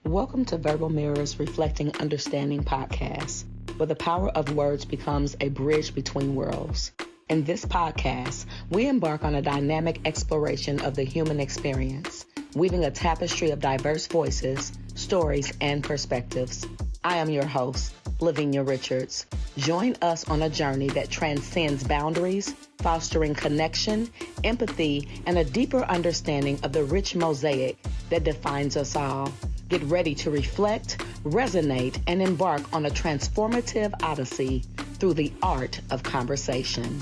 Welcome to Verbal Mirrors Reflecting Understanding podcast, where the power of words becomes a bridge between worlds. In this podcast, we embark on a dynamic exploration of the human experience, weaving a tapestry of diverse voices, stories, and perspectives. I am your host, LaVenia Richards. Join us on a journey that transcends boundaries, fostering connection, empathy, and a deeper understanding of the rich mosaic that defines us all. Get ready to reflect, resonate, and embark on a transformative odyssey through the art of conversation.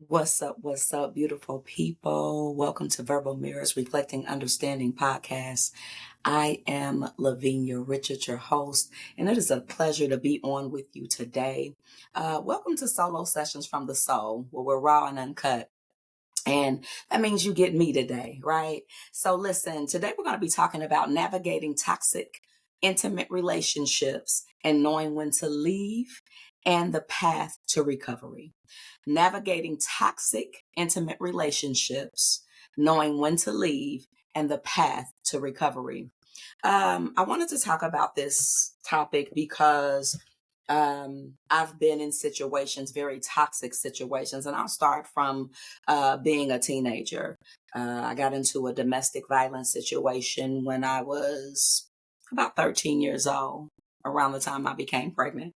What's up, beautiful people? Welcome to Verbal Mirrors Reflecting Understanding podcast. I am LaVenia Richards, your host, and it is a pleasure to be on with you today. Welcome to Solo Sessions from the Soul, where we're raw and uncut. And that means you get me today, right? So listen, today we're going to be talking about navigating toxic, intimate relationships and knowing when to leave and the path to recovery. Navigating toxic, intimate relationships, knowing when to leave and the path to recovery. I wanted to talk about this topic because I've been in situations, very toxic situations, and I'll start from being a teenager. I got into a domestic violence situation when I was about 13 years old, around the time I became pregnant.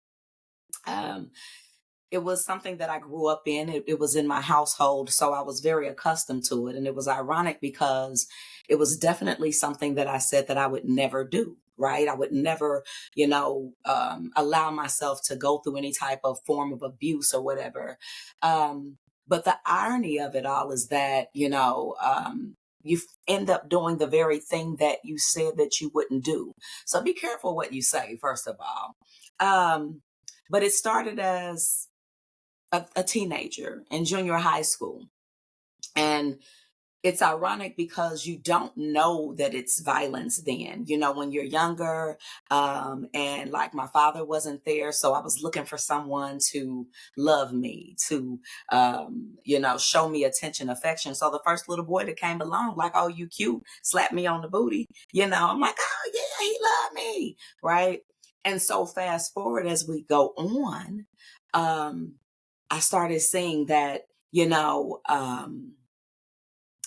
It was something that I grew up in. It was in my household, so I was very accustomed to it. And it was ironic because it was definitely something that I said that I would never do, right? I would never, allow myself to go through any type of form of abuse or whatever. But the irony of it all is that, you end up doing the very thing that you said that you wouldn't do. So be careful what you say, first of all. But it started as a teenager in junior high school. And it's ironic because you don't know that it's violence then, when you're younger. And like my father wasn't there. So I was looking for someone to love me, to, show me attention, affection. So the first little boy that came along, like, oh, you cute, slapped me on the booty. I'm like, oh yeah, he loved me. Right. And so fast forward as we go on, I started seeing that,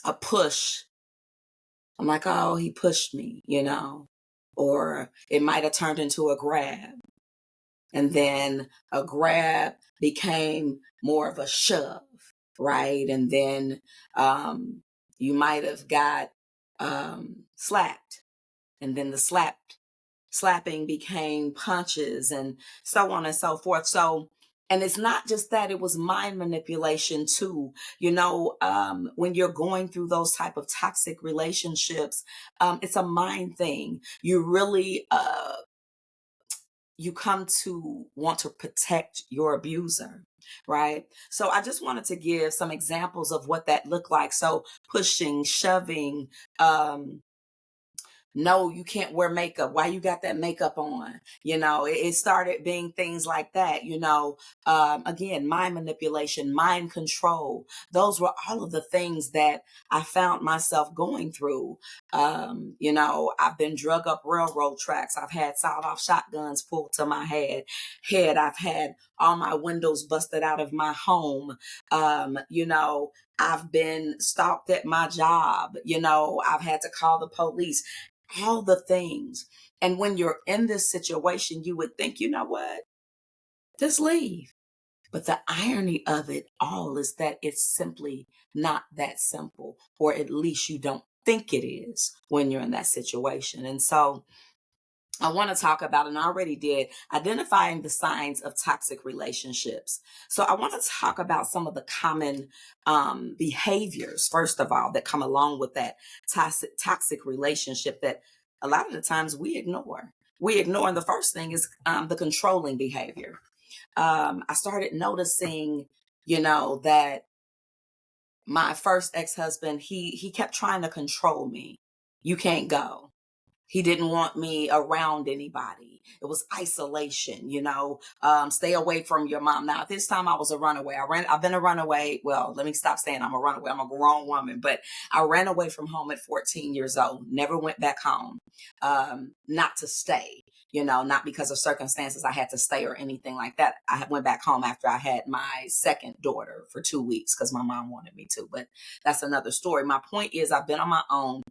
a push. I'm like, oh, he pushed me, or it might have turned into a grab. And then a grab became more of a shove, right? And then you might have got slapped. And then the slapping became punches and so on and so forth. So, and it's not just that, it was mind manipulation too. When you're going through those type of toxic relationships, it's a mind thing. You really, you come to want to protect your abuser, right? So I just wanted to give some examples of what that looked like. So pushing, shoving, no, you can't wear makeup. Why you got that makeup on? It started being things like that, again, mind manipulation, mind control. Those were all of the things that I found myself going through. I've been drug up railroad tracks. I've had sawed off shotguns pulled to my head. I've had all my windows busted out of my home. I've been stalked at my job. I've had to call the police. All the things. And when you're in this situation, you would think, you know what? Just leave. But the irony of it all is that it's simply not that simple, or at least you don't think it is when you're in that situation. And so I want to talk about, and I already did, identifying the signs of toxic relationships. So I want to talk about some of the common behaviors, first of all, that come along with that toxic relationship that a lot of the times we ignore. And the first thing is the controlling behavior. I started noticing, that my first ex-husband, he kept trying to control me. You can't go. He didn't want me around anybody. It was isolation, stay away from your mom. Now, at this time, I was a runaway. I've been a runaway. Well, let me stop saying I'm a runaway. I'm a grown woman, but I ran away from home at 14 years old, never went back home, not to stay, not because of circumstances I had to stay or anything like that. I went back home after I had my second daughter for 2 weeks because my mom wanted me to, but that's another story. My point is I've been on my own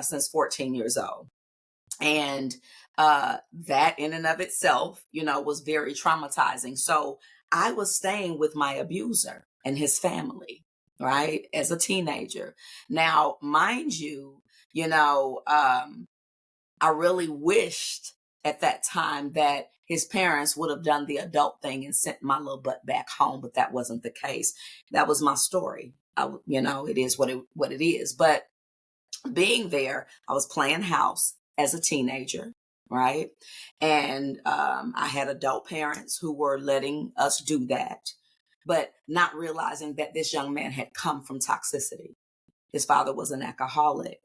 since 14 years old. And that in and of itself, was very traumatizing. So I was staying with my abuser and his family, right, as a teenager. Now, mind you, I really wished at that time that his parents would have done the adult thing and sent my little butt back home, but that wasn't the case. That was my story. It is what it is. But being there, I was playing house as a teenager, right? And I had adult parents who were letting us do that, but not realizing that this young man had come from toxicity. His father was an alcoholic.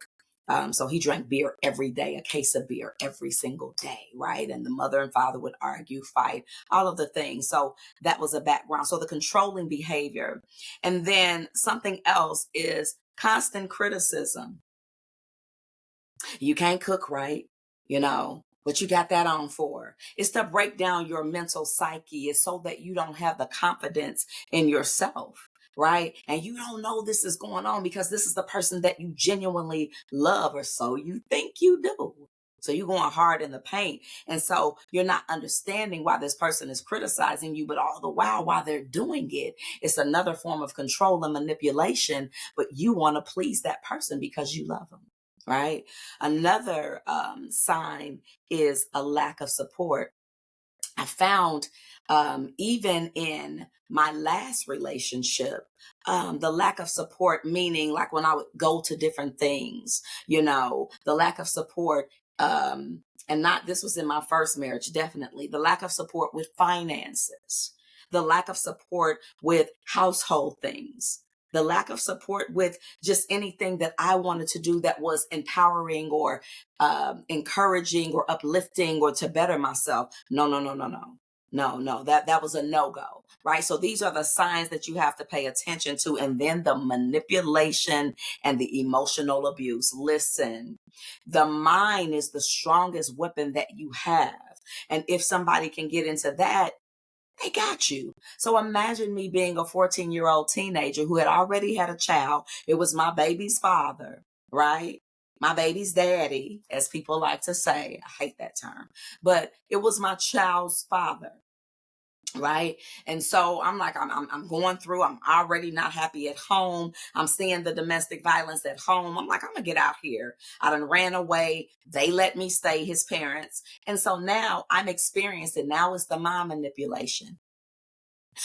So he drank beer every day, a case of beer every single day, right? And the mother and father would argue, fight, all of the things. So that was a background. So the controlling behavior. And then something else is constant criticism. You can't cook right, what you got that on for? It's to break down your mental psyche. It's so that you don't have the confidence in yourself, right? And you don't know this is going on because this is the person that you genuinely love, or so you think you do. So you're going hard in the paint. And so you're not understanding why this person is criticizing you, but all the while they're doing it, it's another form of control and manipulation, but you want to please that person because you love them. Right. Another sign is a lack of support. I found even in my last relationship, the lack of support, meaning like when I would go to different things, the lack of support, and not this was in my first marriage, definitely the lack of support with finances, the lack of support with household things, the lack of support with just anything that I wanted to do that was empowering or encouraging or uplifting or to better myself. No, no, no, no, no. No, that was a no-go, right? So these are the signs that you have to pay attention to. And then the manipulation and the emotional abuse. Listen, the mind is the strongest weapon that you have. And if somebody can get into that, they got you. So imagine me being a 14-year-old teenager who had already had a child. It was my baby's father, right? My baby's daddy, as people like to say. I hate that term, but it was my child's father. Right. And so I'm like, I'm going through, I'm already not happy at home. I'm seeing the domestic violence at home. I'm like, I'm gonna get out here. I done ran away. They let me stay, his parents. And so now I'm experiencing, now it's the mind manipulation.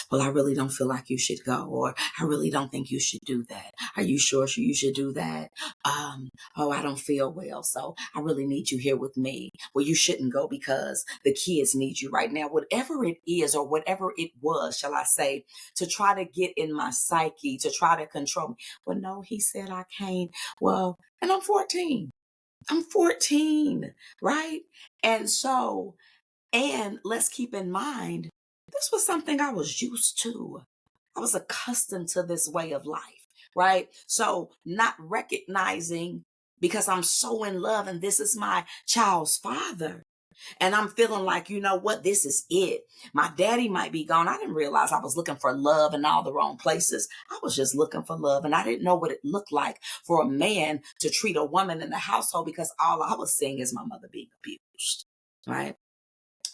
Well, I really don't feel like you should go, or I really don't think you should do that. Are you sure you should do that? Oh, I don't feel well, so I really need you here with me. Well, you shouldn't go because the kids need you right now. Whatever it is, or whatever it was, shall I say, to try to get in my psyche, to try to control me. Well, no, he said I can't. Well, and I'm 14. I'm 14, right? And so, and let's keep in mind, this was something I was used to. I was accustomed to this way of life, right? So not recognizing, because I'm so in love and this is my child's father. And I'm feeling like, you know what, this is it. My daddy might be gone. I didn't realize I was looking for love in all the wrong places. I was just looking for love. And I didn't know what it looked like for a man to treat a woman in the household because all I was seeing is my mother being abused, right?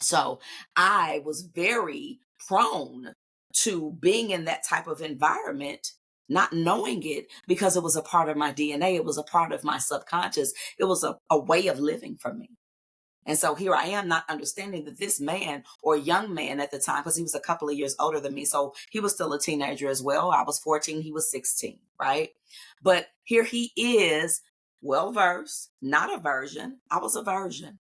So I was very prone to being in that type of environment, not knowing it because it was a part of my DNA. It was a part of my subconscious. It was a way of living for me. And so here I am not understanding that this man, or young man at the time, because he was a couple of years older than me. So he was still a teenager as well. I was 14, he was 16, right? But here he is, well versed, not a virgin. I was a virgin.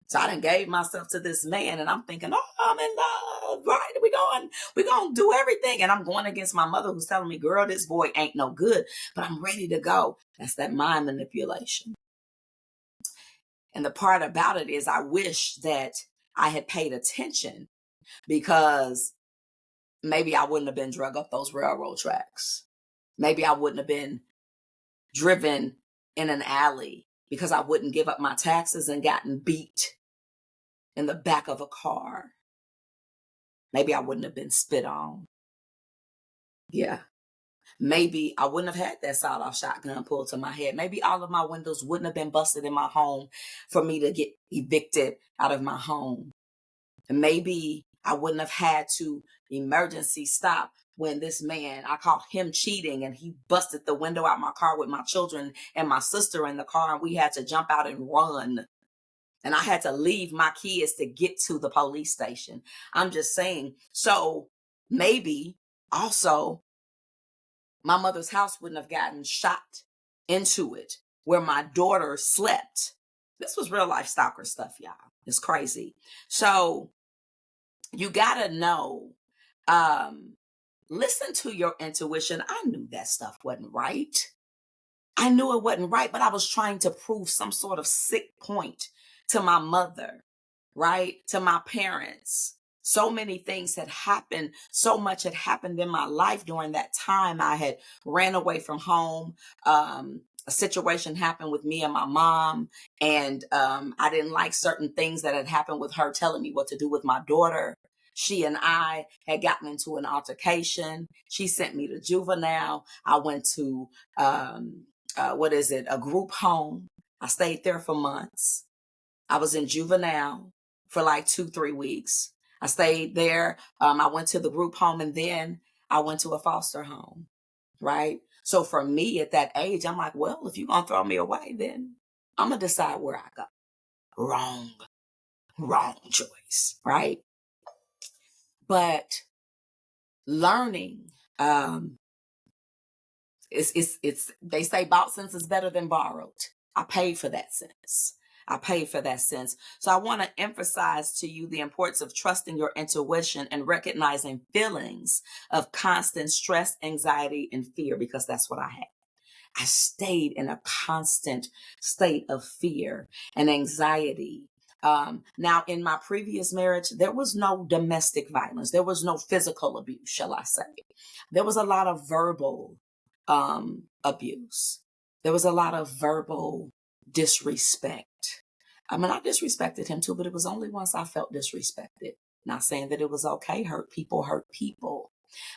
So I done gave myself to this man and I'm thinking, oh, I'm in love, right? We're going to do everything. And I'm going against my mother who's telling me, girl, this boy ain't no good, but I'm ready to go. That's that mind manipulation. And the part about it is I wish that I had paid attention, because maybe I wouldn't have been drug up those railroad tracks. Maybe I wouldn't have been driven in an alley because I wouldn't give up my taxes and gotten beat in the back of a car. Maybe I wouldn't have been spit on. Yeah. Maybe I wouldn't have had that sawed-off shotgun pulled to my head. Maybe all of my windows wouldn't have been busted in my home for me to get evicted out of my home. And maybe I wouldn't have had to emergency stop when this man, I caught him cheating, and he busted the window out my car with my children and my sister in the car, and we had to jump out and run. And I had to leave my kids to get to the police station. I'm just saying. So maybe also my mother's house wouldn't have gotten shot into it where my daughter slept. This was real life stalker stuff, y'all. It's crazy. So you gotta know, listen to your intuition. I knew that stuff wasn't right. I knew it wasn't right, but I was trying to prove some sort of sick point to my mother, right? To my parents. So many things had happened. So much had happened in my life during that time. I had ran away from home. A situation happened with me and my mom, and I didn't like certain things that had happened with her telling me what to do with my daughter. She and I had gotten into an altercation. She sent me to juvenile. I went to, a group home. I stayed there for months. I was in juvenile for like 2-3 weeks. I stayed there. I went to the group home, and then I went to a foster home, right? So for me at that age, I'm like, well, if you're going to throw me away, then I'm going to decide where I go. Wrong choice, right? But learning, it's they say bought sense is better than borrowed. I paid for that sense. So I want to emphasize to you the importance of trusting your intuition and recognizing feelings of constant stress, anxiety, and fear, because that's what I had. I stayed in a constant state of fear and anxiety. Now, in my previous marriage, there was no domestic violence. There was no physical abuse, shall I say. There was a lot of verbal abuse. There was a lot of verbal disrespect. I mean, I disrespected him too, but it was only once I felt disrespected. Not saying that it was okay. Hurt people.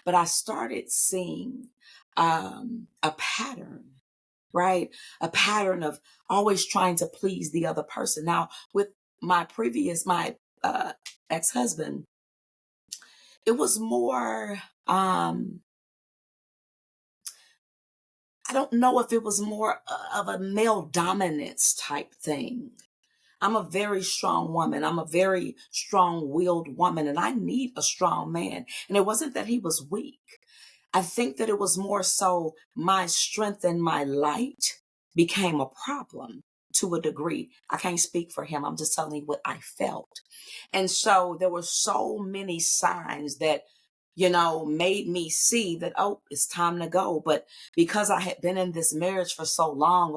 But I started seeing a pattern, right? A pattern of always trying to please the other person. Now, with my ex-husband, it was more, I don't know if it was more of a male dominance type thing. I'm a very strong woman. I'm a very strong-willed woman, and I need a strong man. And it wasn't that he was weak. I think that it was more so my strength and my light became a problem to a degree. I can't speak for him. I'm just telling you what I felt. And so there were so many signs that, made me see that, oh, it's time to go. But because I had been in this marriage for so long,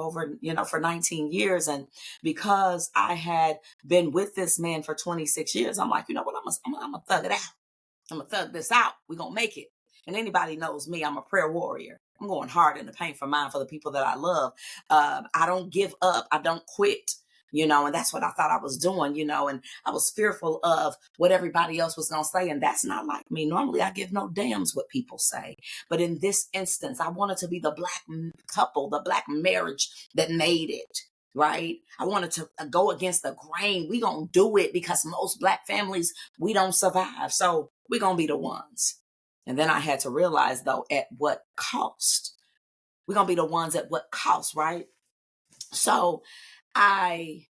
for 19 years, and because I had been with this man for 26 years, I'm like, you know what, I'm gonna thug it out. I'm gonna thug this out. We're gonna make it. And anybody knows me, I'm a prayer warrior. I'm going hard in the paint for mine, for the people that I love. I don't give up. I don't quit. And that's what I thought I was doing, and I was fearful of what everybody else was going to say. And that's not like me. Normally, I give no damns what people say. But in this instance, I wanted to be the black couple, the black marriage that made it, right? I wanted to go against the grain. We going to do it because most black families, we don't survive. So we're going to be the ones. And then I had to realize, though, at what cost? We're going to be the ones at what cost, right? So I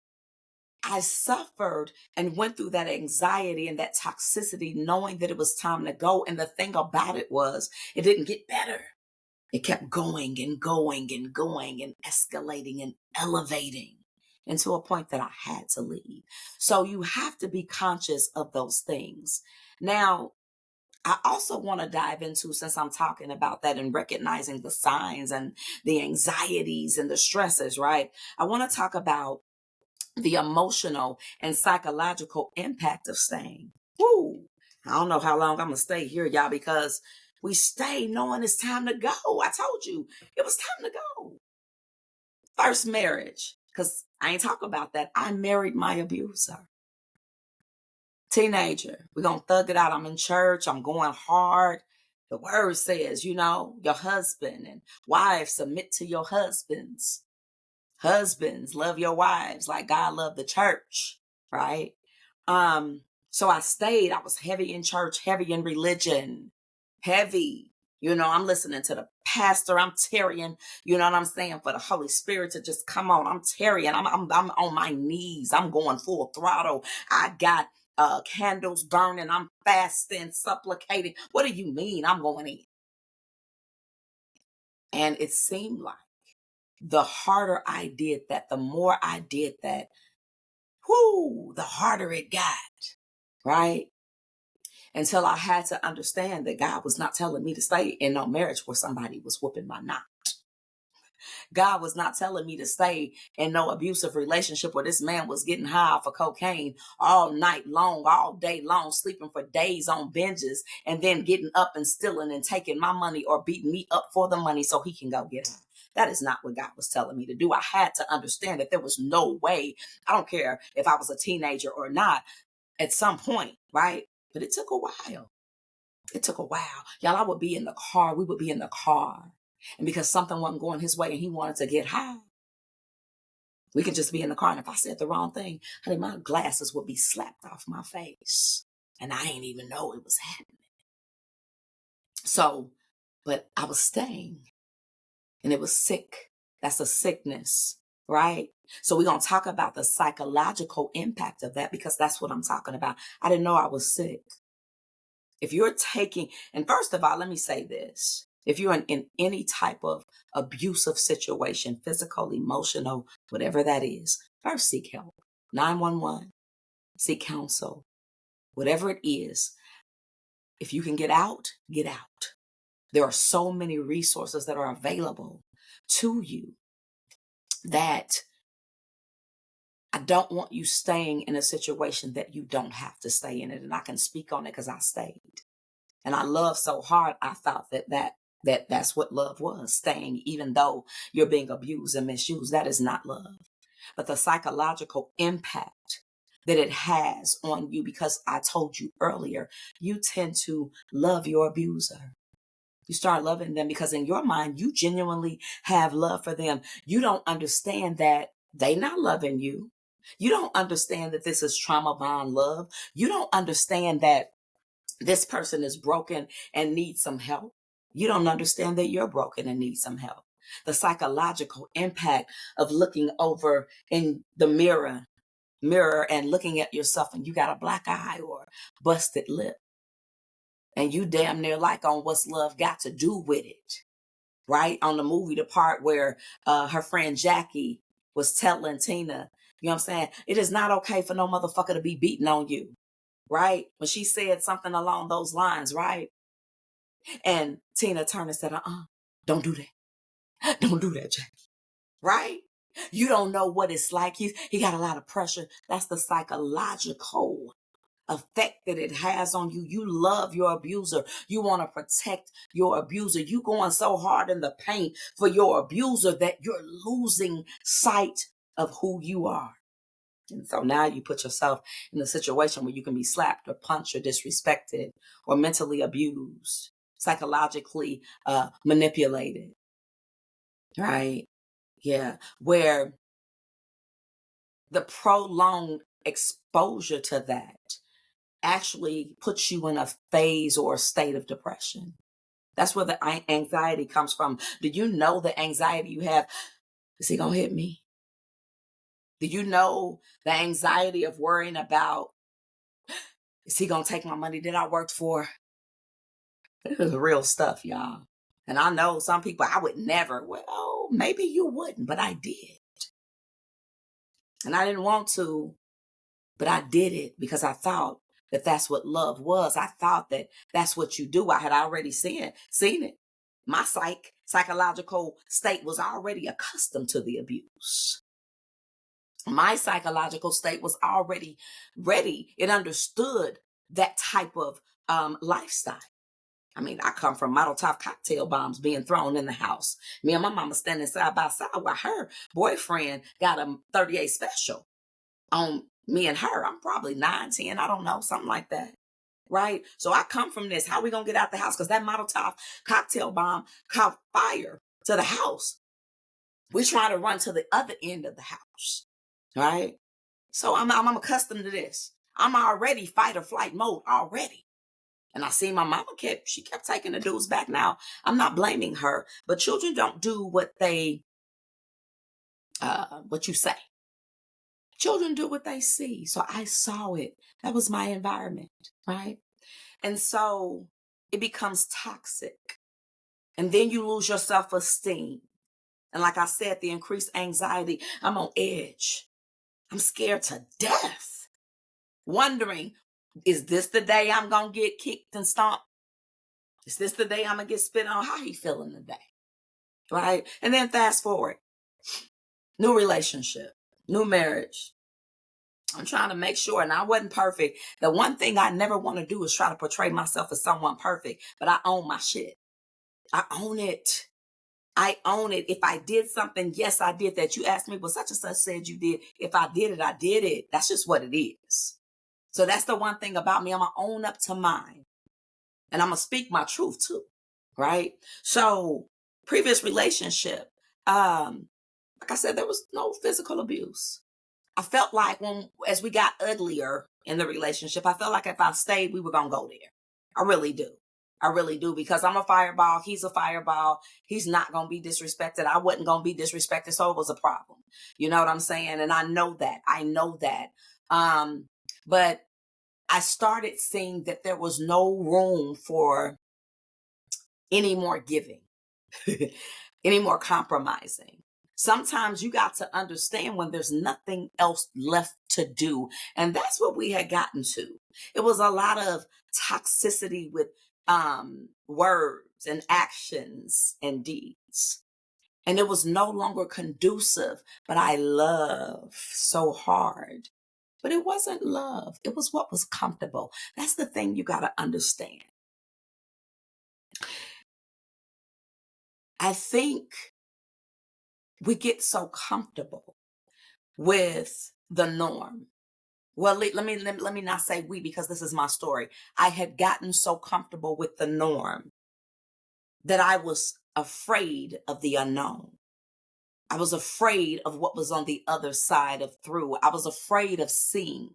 suffered and went through that anxiety and that toxicity, knowing that it was time to go. And the thing about it was, it didn't get better. It kept going and going and going and escalating and elevating into a point that I had to leave. So you have to be conscious of those things. Now, I also want to dive into, since I'm talking about that and recognizing the signs and the anxieties and the stresses, right? I want to talk about the emotional and psychological impact of staying. Woo! I don't know how long I'm going to stay here, y'all, because we stay knowing it's time to go. I told you it was time to go. First marriage, because I ain't talk about that. I married my abuser. Teenager, we're going to thug it out. I'm in church. I'm going hard. The word says, your husband and wives submit to your husbands. Husbands, love your wives like God loved the church, right? So I stayed. I was heavy in church, heavy in religion, heavy. I'm listening to the pastor. I'm tarrying, you know what I'm saying, for the Holy Spirit to just come on. I'm tarrying. I'm on my knees. I'm going full throttle. I got candles burning. I'm fasting, supplicating. What do you mean? I'm going in. And it seemed like the harder I did that, the more I did that, the harder it got, right? Until I had to understand that God was not telling me to stay in no marriage where somebody was whooping my knot. God was not telling me to stay in no abusive relationship where this man was getting high off of cocaine all night long, all day long, sleeping for days on benches, and then getting up and stealing and taking my money or beating me up for the money so he can go get high. That is not what God was telling me to do. I had to understand that there was no way. I don't care if I was a teenager or not at some point, right? But it took a while. It took a while. Y'all, I would be in the car. We would be in the car. And because something wasn't going his way and he wanted to get high, we could just be in the car. And if I said the wrong thing, honey, my glasses would be slapped off my face. And I ain't even know it was happening. So, but I was staying. And it was sick. That's a sickness, right? So we're going to talk about the psychological impact of that because that's what I'm talking about. I didn't know I was sick. If you're taking, and first of all, let me say this. If you're in any type of abusive situation, physical, emotional, whatever that is, first seek help. 911, seek counsel, whatever it is. If you can get out, get out. There are so many resources that are available to you that I don't want you staying in a situation that you don't have to stay in it. And I can speak on it because I stayed. And I loved so hard, I thought that's what love was, staying even though you're being abused and misused. That is not love. But the psychological impact that it has on you, because I told you earlier, you tend to love your abuser. You start loving them because in your mind, you genuinely have love for them. You don't understand that they not loving you. You don't understand that this is trauma bond love. You don't understand that this person is broken and needs some help. You don't understand that you're broken and need some help. The psychological impact of looking over in the mirror and looking at yourself and you got a black eye or busted lip. And you damn near like on what's love got to do with it, right? On the movie, the part where her friend Jackie was telling Tina, you know what I'm saying? It is not okay for no motherfucker to be beating on you, right? When she said something along those lines, right? And Tina turned and said, don't do that. Don't do that, Jackie, right? You don't know what it's like. He got a lot of pressure. That's the psychological effect that it has on you. You love your abuser. You want to protect your abuser. You going so hard in the paint for your abuser that you're losing sight of who you are. And so now you put yourself in a situation where you can be slapped or punched or disrespected or mentally abused, psychologically manipulated, right? Yeah, where the prolonged exposure to that actually puts you in a phase or a state of depression. That's where the anxiety comes from. Do you know the anxiety you have? Is he going to hit me? Do you know the anxiety of worrying about, is he going to take my money that I worked for? This is real stuff, y'all. And I know some people, I would never. Well, maybe you wouldn't, but I did. And I didn't want to, but I did it because I thought that that's what love was. I thought that that's what you do. I had already seen it. My psychological state was already accustomed to the abuse. My psychological state was already ready. It understood that type of lifestyle. I mean, I come from model top cocktail bombs being thrown in the house. Me and my mama standing side by side while her boyfriend got a 38 special on me and her. I'm probably 9, 10, I don't know, something like that. Right? So I come from this. How we gonna get out the house? Because that model top cocktail bomb caught fire to the house. We trying to run to the other end of the house. Right? So I'm accustomed to this. I'm already fight or flight mode already. And I see my mama she kept taking the dudes back. Now, I'm not blaming her, but children don't do what what you say. Children do what they see. So I saw it. That was my environment, right? And so it becomes toxic. And then you lose your self-esteem. And like I said, the increased anxiety, I'm on edge. I'm scared to death, wondering, is this the day I'm going to get kicked and stomped? Is this the day I'm going to get spit on? How he feeling today? Right? And then fast forward, new relationship, new marriage. I'm trying to make sure, and I wasn't perfect. The one thing I never want to do is try to portray myself as someone perfect, but I own my shit. I own it. I own it. If I did something, yes, I did that. You asked me, well, such and such said you did. If I did it, I did it. That's just what it is. So that's the one thing about me. I'm going to own up to mine. And I'm going to speak my truth too. Right? So previous relationship, like I said, there was no physical abuse. I felt like as we got uglier in the relationship, I felt like if I stayed, we were going to go there. I really do. I really do, because I'm a fireball. He's a fireball. He's not going to be disrespected. I wasn't going to be disrespected. So it was a problem. You know what I'm saying? And I know that. I know that. But I started seeing that there was no room for any more giving, any more compromising. Sometimes you got to understand when there's nothing else left to do. And that's what we had gotten to. It was a lot of toxicity with words and actions and deeds. And it was no longer conducive, but I love so hard. But it wasn't love. It was what was comfortable. That's the thing you got to understand. I think we get so comfortable with the norm. Well, let me not say we, because this is my story. I had gotten so comfortable with the norm that I was afraid of the unknown. I was afraid of what was on the other side of through. I was afraid of seeing.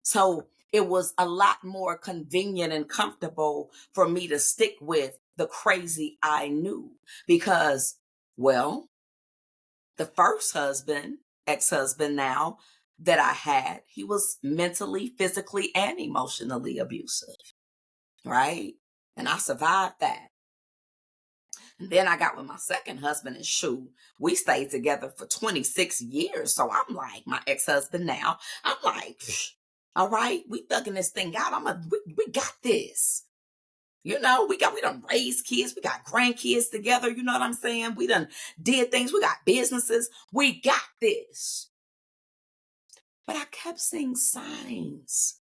So it was a lot more convenient and comfortable for me to stick with the crazy I knew, because, well, the first husband, ex-husband now, that I had, he was mentally, physically, and emotionally abusive, right? And I survived that. And then I got with my second husband, and shoot, we stayed together for 26 years. So I'm like, my ex-husband now, I'm like, all right, we thugging this thing out. We got this. You know, we done raised kids. We got grandkids together. You know what I'm saying? We done did things. We got businesses. We got this. But I kept seeing signs.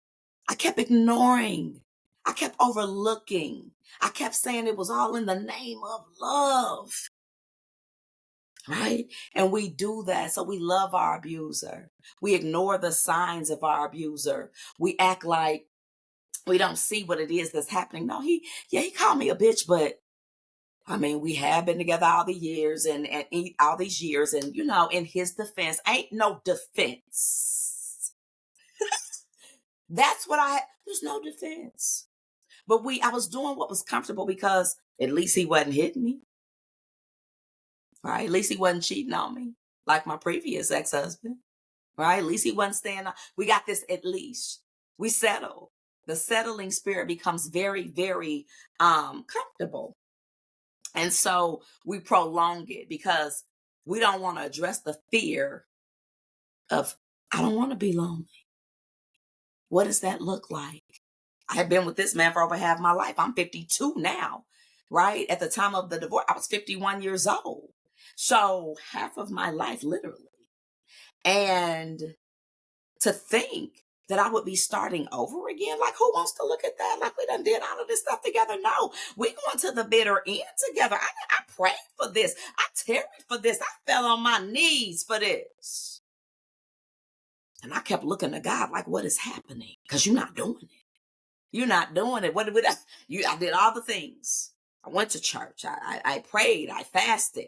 I kept ignoring. I kept overlooking. I kept saying it was all in the name of love. Right? And we do that. So we love our abuser. We ignore the signs of our abuser. We act like we don't see what it is that's happening. No, he called me a bitch, but I mean, we have been together all the years and all these years. And, you know, in his defense, ain't no defense. That's what there's no defense. But I was doing what was comfortable, because at least he wasn't hitting me. Right? At least he wasn't cheating on me like my previous ex-husband. Right? At least he wasn't staying. We got this at least. We settle. The settling spirit becomes very, very comfortable. And so we prolong it, because we don't want to address the fear of, I don't want to be lonely. What does that look like? I have been with this man for over half my life. I'm 52 now, right? At the time of the divorce, I was 51 years old. So half of my life, literally. And to think that I would be starting over again, like who wants to look at that? Like we done did all of this stuff together. No, we going to the bitter end together. I prayed for this. I tarried for this. I fell on my knees for this. And I kept looking to God like, what is happening? Because you're not doing it. You're not doing it. What did I did all the things. I went to church. I prayed. I fasted.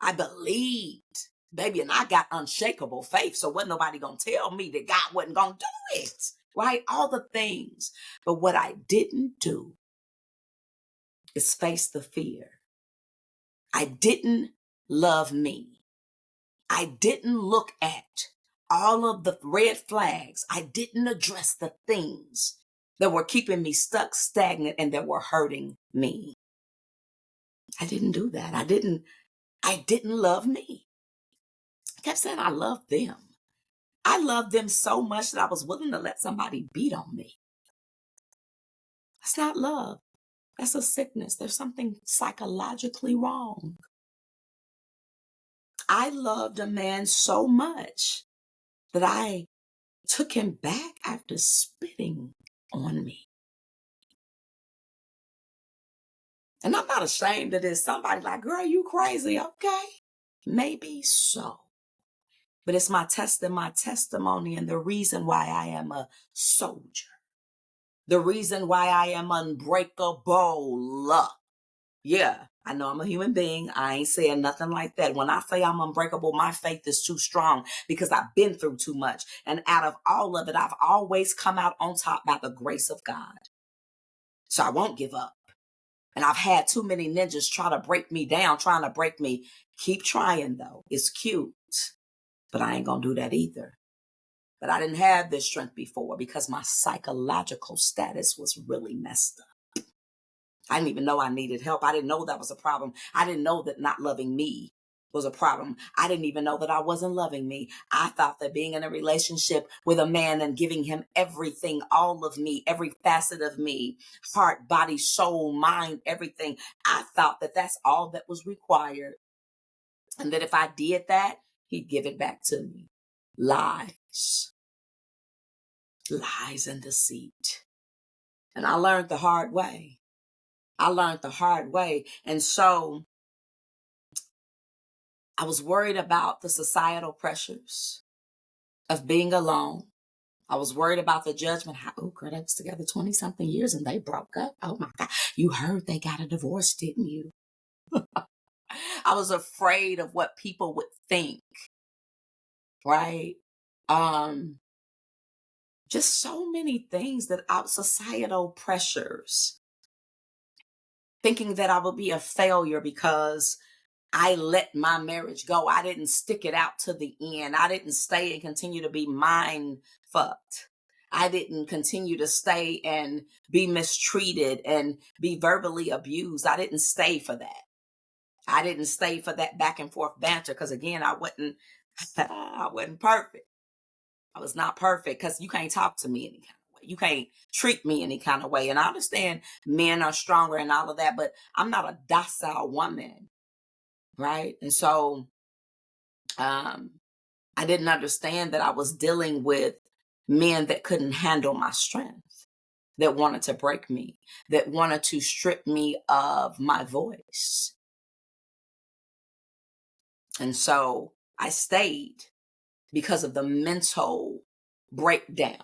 I believed, baby, and I got unshakable faith. So wasn't nobody gonna tell me that God wasn't gonna do it, right? All the things. But what I didn't do is face the fear. I didn't love me. I didn't look at all of the red flags. I didn't address the things that were keeping me stuck, stagnant, and that were hurting me. I didn't do that. I didn't love me. I kept saying I love them. I loved them so much that I was willing to let somebody beat on me. That's not love. That's a sickness. There's something psychologically wrong. I loved a man so much that I took him back after spitting on me. And I'm not ashamed of this. Somebody like, girl, you crazy. Okay, maybe so. But it's my testimony and the reason why I am a soldier. The reason why I am unbreakable. Yeah, I know I'm a human being. I ain't saying nothing like that. When I say I'm unbreakable, my faith is too strong because I've been through too much. And out of all of it, I've always come out on top by the grace of God. So I won't give up. And I've had too many ninjas try to break me down, trying to break me. Keep trying, though. It's cute. But I ain't going to do that either. But I didn't have this strength before because my psychological status was really messed up. I didn't even know I needed help. I didn't know that was a problem. I didn't know that not loving me was a problem. I didn't even know that I wasn't loving me. I thought that being in a relationship with a man and giving him everything, all of me, every facet of me, heart, body, soul, mind, everything. I thought that that's all that was required. And that if I did that, he'd give it back to me. Lies. Lies and deceit. And I learned the hard way. And so I was worried about the societal pressures of being alone. I was worried about the judgment. Oh, girl, they was together 20 something years and they broke up. Oh my God. You heard they got a divorce, didn't you? I was afraid of what people would think. Right? Just so many things that societal pressures. Thinking that I would be a failure because I let my marriage go. I didn't stick it out to the end. I didn't stay and continue to be mind fucked. I didn't continue to stay and be mistreated and be verbally abused. I didn't stay for that. I didn't stay for that back and forth banter because again, I wasn't perfect. I was not perfect because you can't talk to me any kind of way. You can't treat me any kind of way. And I understand men are stronger and all of that, but I'm not a docile woman. Right. And so I didn't understand that I was dealing with men that couldn't handle my strength, that wanted to break me, that wanted to strip me of my voice. And so I stayed because of the mental breakdown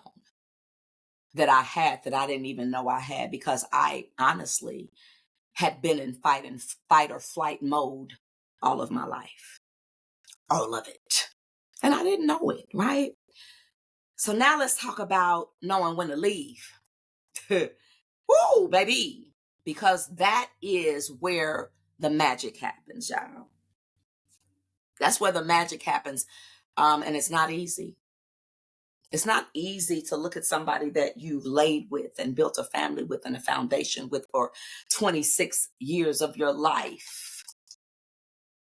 that I had that I didn't even know I had because I honestly had been in fight or flight mode all of my life. All of it. And I didn't know it, right? So now let's talk about knowing when to leave. Woo, baby. Because that is where the magic happens, y'all. That's where the magic happens. And it's not easy. It's not easy to look at somebody that you've laid with and built a family with and a foundation with for 26 years of your life.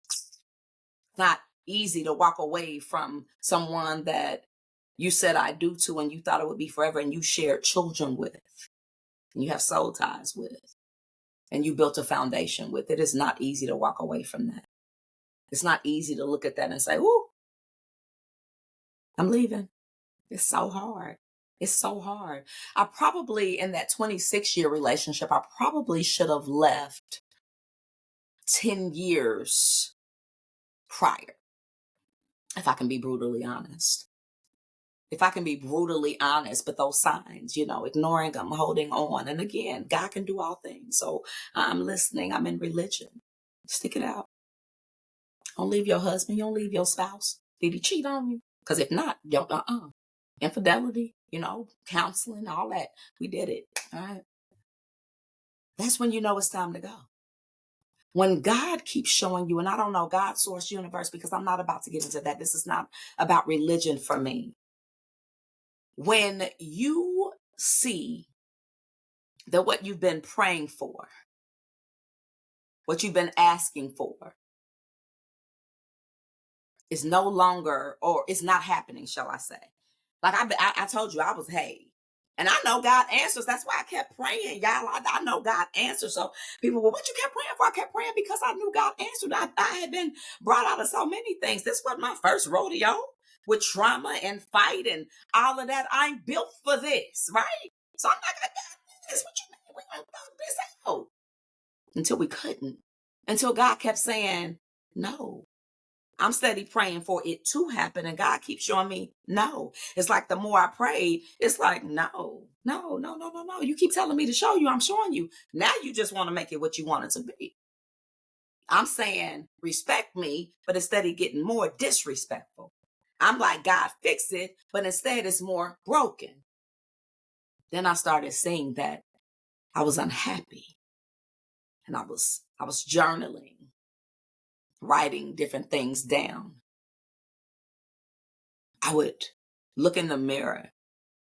It's not easy to walk away from someone that you said I do to and you thought it would be forever and you shared children with and you have soul ties with and you built a foundation with. It is not easy to walk away from that. It's not easy to look at that and say, "Ooh, I'm leaving. It's so hard. It's so hard. I probably, in that 26-year relationship, I probably should have left 10 years prior, if I can be brutally honest. If I can be brutally honest, but those signs, ignoring them, holding on. And again, God can do all things. So I'm listening. I'm in religion. Stick it out. Don't leave your husband. You don't leave your spouse. Did he cheat on you? Because if not, don't, infidelity, counseling, all that. We did it. All right. That's when you know it's time to go. When God keeps showing you, and I don't know, God, source, universe, because I'm not about to get into that. This is not about religion for me. When you see that what you've been praying for, what you've been asking for, is no longer, or it's not happening, shall I say. Like I told you, I was, hey, and I know God answers. That's why I kept praying, y'all. I know God answers. So people, well, what you kept praying for? I kept praying because I knew God answered. I had been brought out of so many things. This wasn't my first rodeo with trauma and fight and all of that. I'm built for this, right? So I'm like, I got this. What you mean? We gonna thug this out until we couldn't. Until God kept saying, no. I'm steady praying for it to happen, and God keeps showing me no. It's like the more I prayed, it's like, no. You keep telling me to show you, I'm showing you. Now you just want to make it what you want it to be. I'm saying respect me, but instead of getting more disrespectful. I'm like, God, fix it, but instead it's more broken. Then I started seeing that I was unhappy, and I was journaling, writing different things down. I would look in the mirror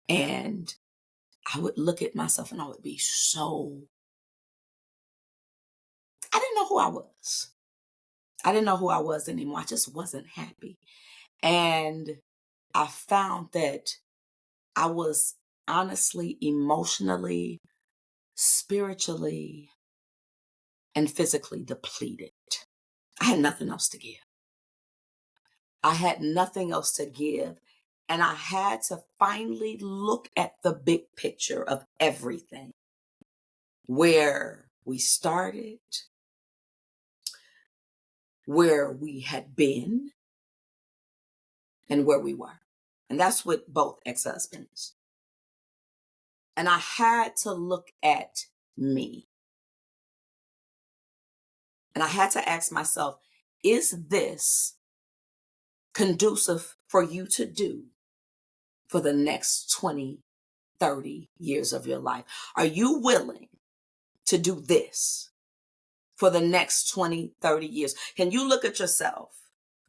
and I would look at myself and I would be I didn't know who I was. I didn't know who I was anymore. I just wasn't happy. And I found that I was honestly, emotionally, spiritually, and physically depleted. I had nothing else to give. I had nothing else to give. And I had to finally look at the big picture of everything, where we started, where we had been, and where we were. And that's with both ex-husbands. And I had to look at me. And I had to ask myself, is this conducive for you to do for the next 20, 30 years of your life? Are you willing to do this for the next 20, 30 years? Can you look at yourself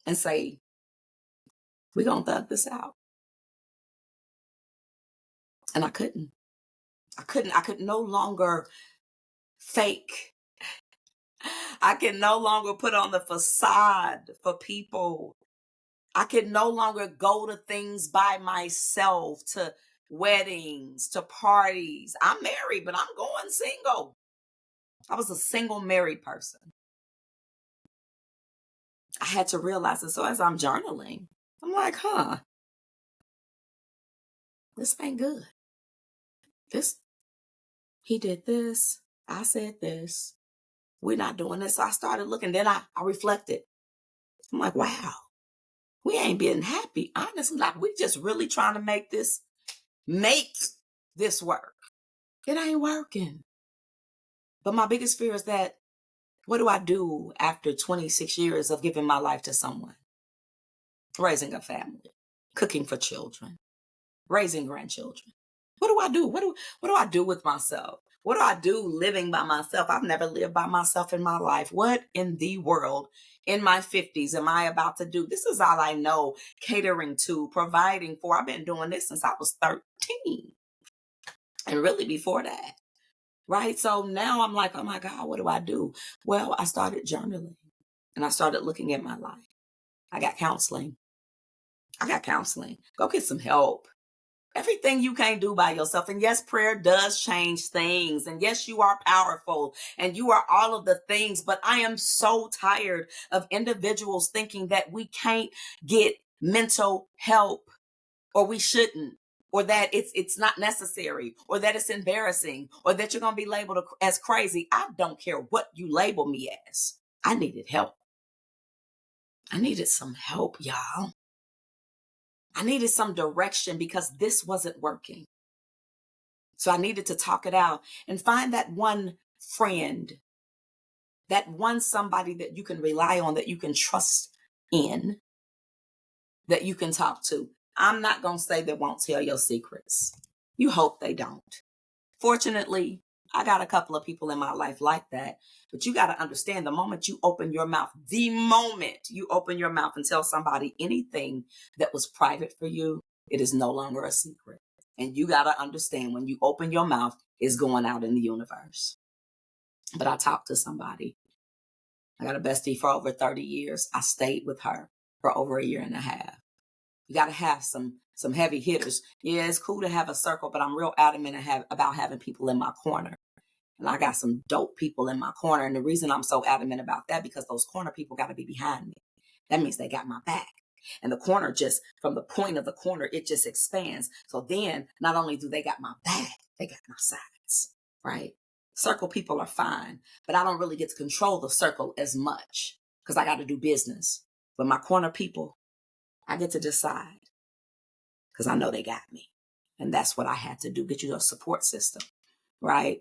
and say, we're going to thug this out? And I couldn't. I could no longer fake. I can no longer put on the facade for people. I can no longer go to things by myself, to weddings, to parties. I'm married, but I'm going single. I was a single married person. I had to realize it. So as I'm journaling, I'm like, this ain't good. He did this. I said this. We're not doing this. So I started looking. Then I reflected. I'm like, wow, we ain't being happy. Honestly, like we just really trying to make this work. It ain't working. But my biggest fear is that, what do I do after 26 years of giving my life to someone? Raising a family, cooking for children, raising grandchildren. What do I do? What do I do with myself? What do I do living by myself? I've never lived by myself in my life. What in the world in my 50s am I about to do? This is all I know, catering to, providing for. I've been doing this since I was 13. And really before that, right? So now I'm like, oh my God, what do I do? Well, I started journaling and I started looking at my life. I got counseling. Go get some help. Everything you can't do by yourself. And yes, prayer does change things. And yes, you are powerful and you are all of the things. But I am so tired of individuals thinking that we can't get mental help. or we shouldn't, or that it's not necessary, or that it's embarrassing, or that you're going to be labeled as crazy. I don't care what you label me as. I needed help. I needed some help, y'all. I needed some direction because this wasn't working. So I needed to talk it out and find that one friend, that one somebody that you can rely on, that you can trust in, that you can talk to. I'm not going to say they won't tell your secrets. You hope they don't. Fortunately, I got a couple of people in my life like that. But you got to understand, the moment you open your mouth and tell somebody anything that was private for you, it is no longer a secret. And you got to understand, when you open your mouth, it's going out in the universe. But I talked to somebody. I got a bestie for over 30 years. I stayed with her for over a year and a half. You got to have some heavy hitters. Yeah, it's cool to have a circle, but I'm real adamant about having people in my corner. And I got some dope people in my corner. And the reason I'm so adamant about that, because those corner people got to be behind me. That means they got my back. And the corner, just from the point of the corner, it just expands. So then not only do they got my back, they got my sides, right? Circle people are fine, but I don't really get to control the circle as much because I got to do business. But my corner people, I get to decide because I know they got me. And that's what I had to do, get you a support system, right?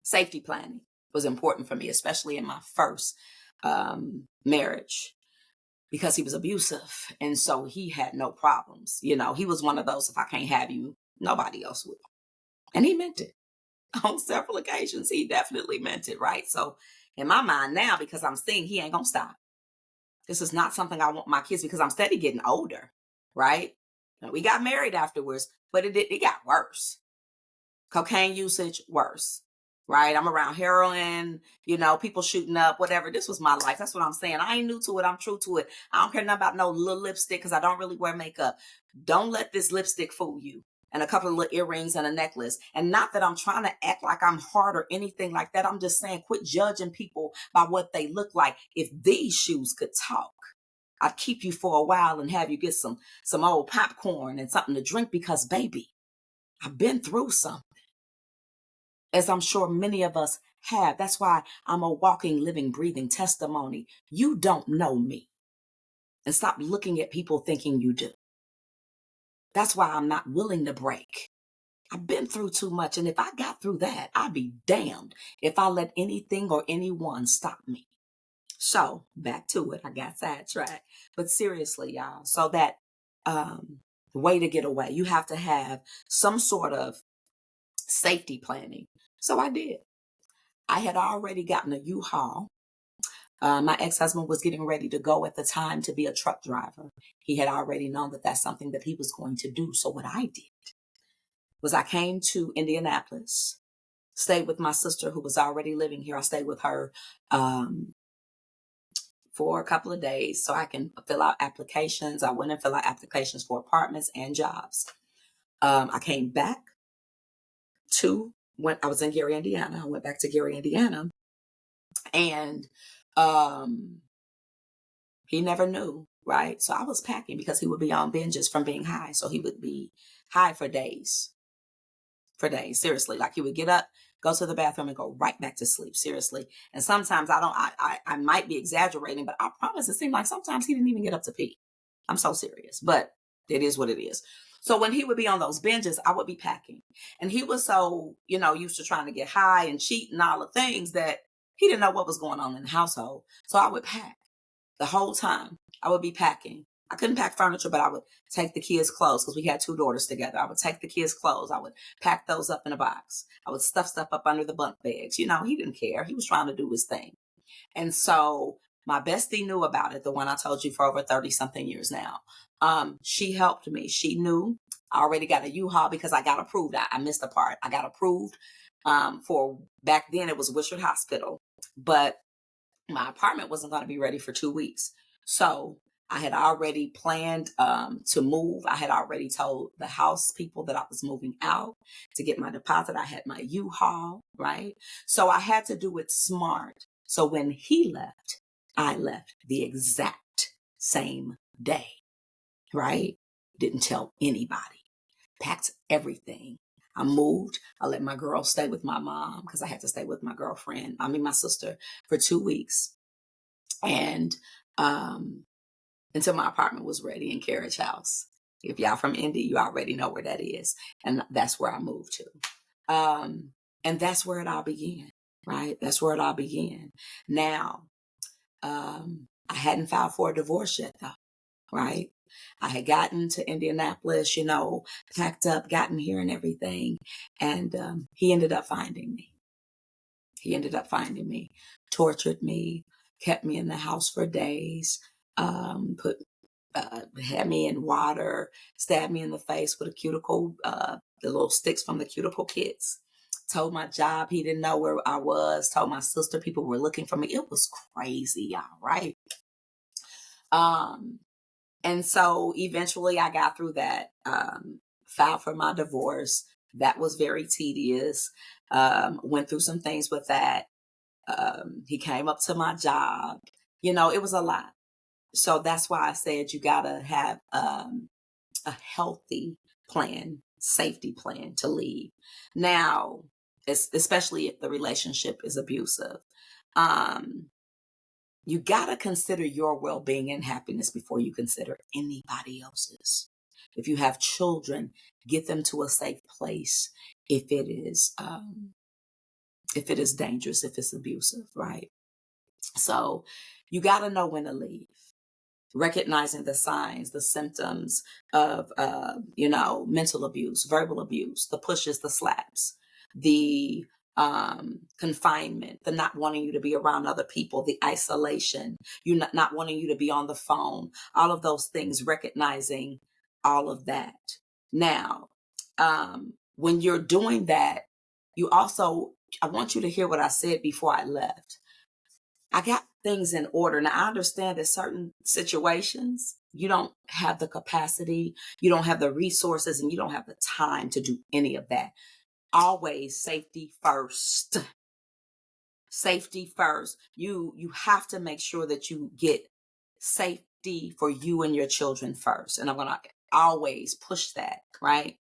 Safety planning was important for me, especially in my first marriage, because he was abusive. And so he had no problems. You know, he was one of those, if I can't have you, nobody else will. And he meant it. On several occasions, he definitely meant it, right? So in my mind now, because I'm seeing he ain't gonna stop. This is not something I want my kids, because I'm steady getting older, right? Now, we got married afterwards, but it got worse. Cocaine usage, worse, right? I'm around heroin, people shooting up, whatever. This was my life. That's what I'm saying. I ain't new to it. I'm true to it. I don't care nothing about no little lipstick because I don't really wear makeup. Don't let this lipstick fool you. And a couple of little earrings and a necklace. And not that I'm trying to act like I'm hard or anything like that. I'm just saying, quit judging people by what they look like. If these shoes could talk, I'd keep you for a while and have you get some old popcorn and something to drink, because baby, I've been through something, as I'm sure many of us have. That's why I'm a walking, living, breathing testimony. You don't know me. And stop looking at people thinking you do. That's why I'm not willing to break. I've been through too much. And if I got through that, I'd be damned if I let anything or anyone stop me. So back to it. I got sidetracked. But seriously, y'all, so that way to get away, you have to have some sort of safety planning. So I did. I had already gotten a U-Haul. My ex-husband was getting ready to go at the time to be a truck driver. He had already known that that's something that he was going to do. So what I did was I came to Indianapolis, stayed with my sister who was already living here. I stayed with her for a couple of days so I can fill out applications. I went and fill out applications for apartments and jobs. I came back when I was in Gary, Indiana. I went back to Gary, Indiana, and he never knew, right? So I was packing because he would be on binges from being high. So he would be high for days, seriously. Like he would get up, go to the bathroom and go right back to sleep, seriously. And sometimes I might be exaggerating, but I promise it seemed like sometimes he didn't even get up to pee. I'm so serious, but it is what it is. So when he would be on those binges, I would be packing. And he was so, used to trying to get high and cheat and all the things that he didn't know what was going on in the household. So I would pack. The whole time I would be packing. I couldn't pack furniture, but I would take the kids' clothes because we had 2 daughters together. I would take the kids' clothes. I would pack those up in a box. I would stuff stuff up under the bunk beds. He didn't care. He was trying to do his thing. And so my bestie knew about it, the one I told you for over 30 something years now. She helped me. She knew. I already got a U-Haul because I got approved. I missed a part. I got approved for, back then it was Wishart Hospital, but my apartment wasn't going to be ready for 2 weeks. So I had already planned to move. I had already told the house people that I was moving out to get my deposit. I had my U-Haul, right? So I had to do it smart. So when he left, I left the exact same day, right? Didn't tell anybody. Packed everything. I moved. I let my girl stay with my mom because I had to stay with my sister, for 2 weeks. And until my apartment was ready in Carriage House. If y'all from Indy, you already know where that is. And that's where I moved to. And that's where it all began, right? That's where it all began. Now, I hadn't filed for a divorce yet, though, right? I had gotten to Indianapolis, packed up, gotten here and everything. And he ended up finding me. He ended up finding me, tortured me, kept me in the house for days, had me in water, stabbed me in the face with a cuticle, the little sticks from the cuticle kits. Told my job he didn't know where I was. Told my sister people were looking for me. It was crazy, y'all, right? And so eventually I got through that, filed for my divorce. That was very tedious. Went through some things with that. He came up to my job. It was a lot. So that's why I said you gotta have a healthy plan, safety plan to leave. Now, especially if the relationship is abusive, you gotta consider your well-being and happiness before you consider anybody else's. If you have children, get them to a safe place. If it is dangerous, if it's abusive, right? So you gotta know when to leave. Recognizing the signs, the symptoms of, mental abuse, verbal abuse, the pushes, the slaps, the confinement, the not wanting you to be around other people, the isolation, you not wanting you to be on the phone, all of those things, recognizing all of that. Now, when you're doing that, I want you to hear what I said before I left. I got things in order. Now, I understand that certain situations, you don't have the capacity, you don't have the resources, and you don't have the time to do any of that. Always safety first. Safety first. You have to make sure that you get safety for you and your children first. And I'm going to always push that, right?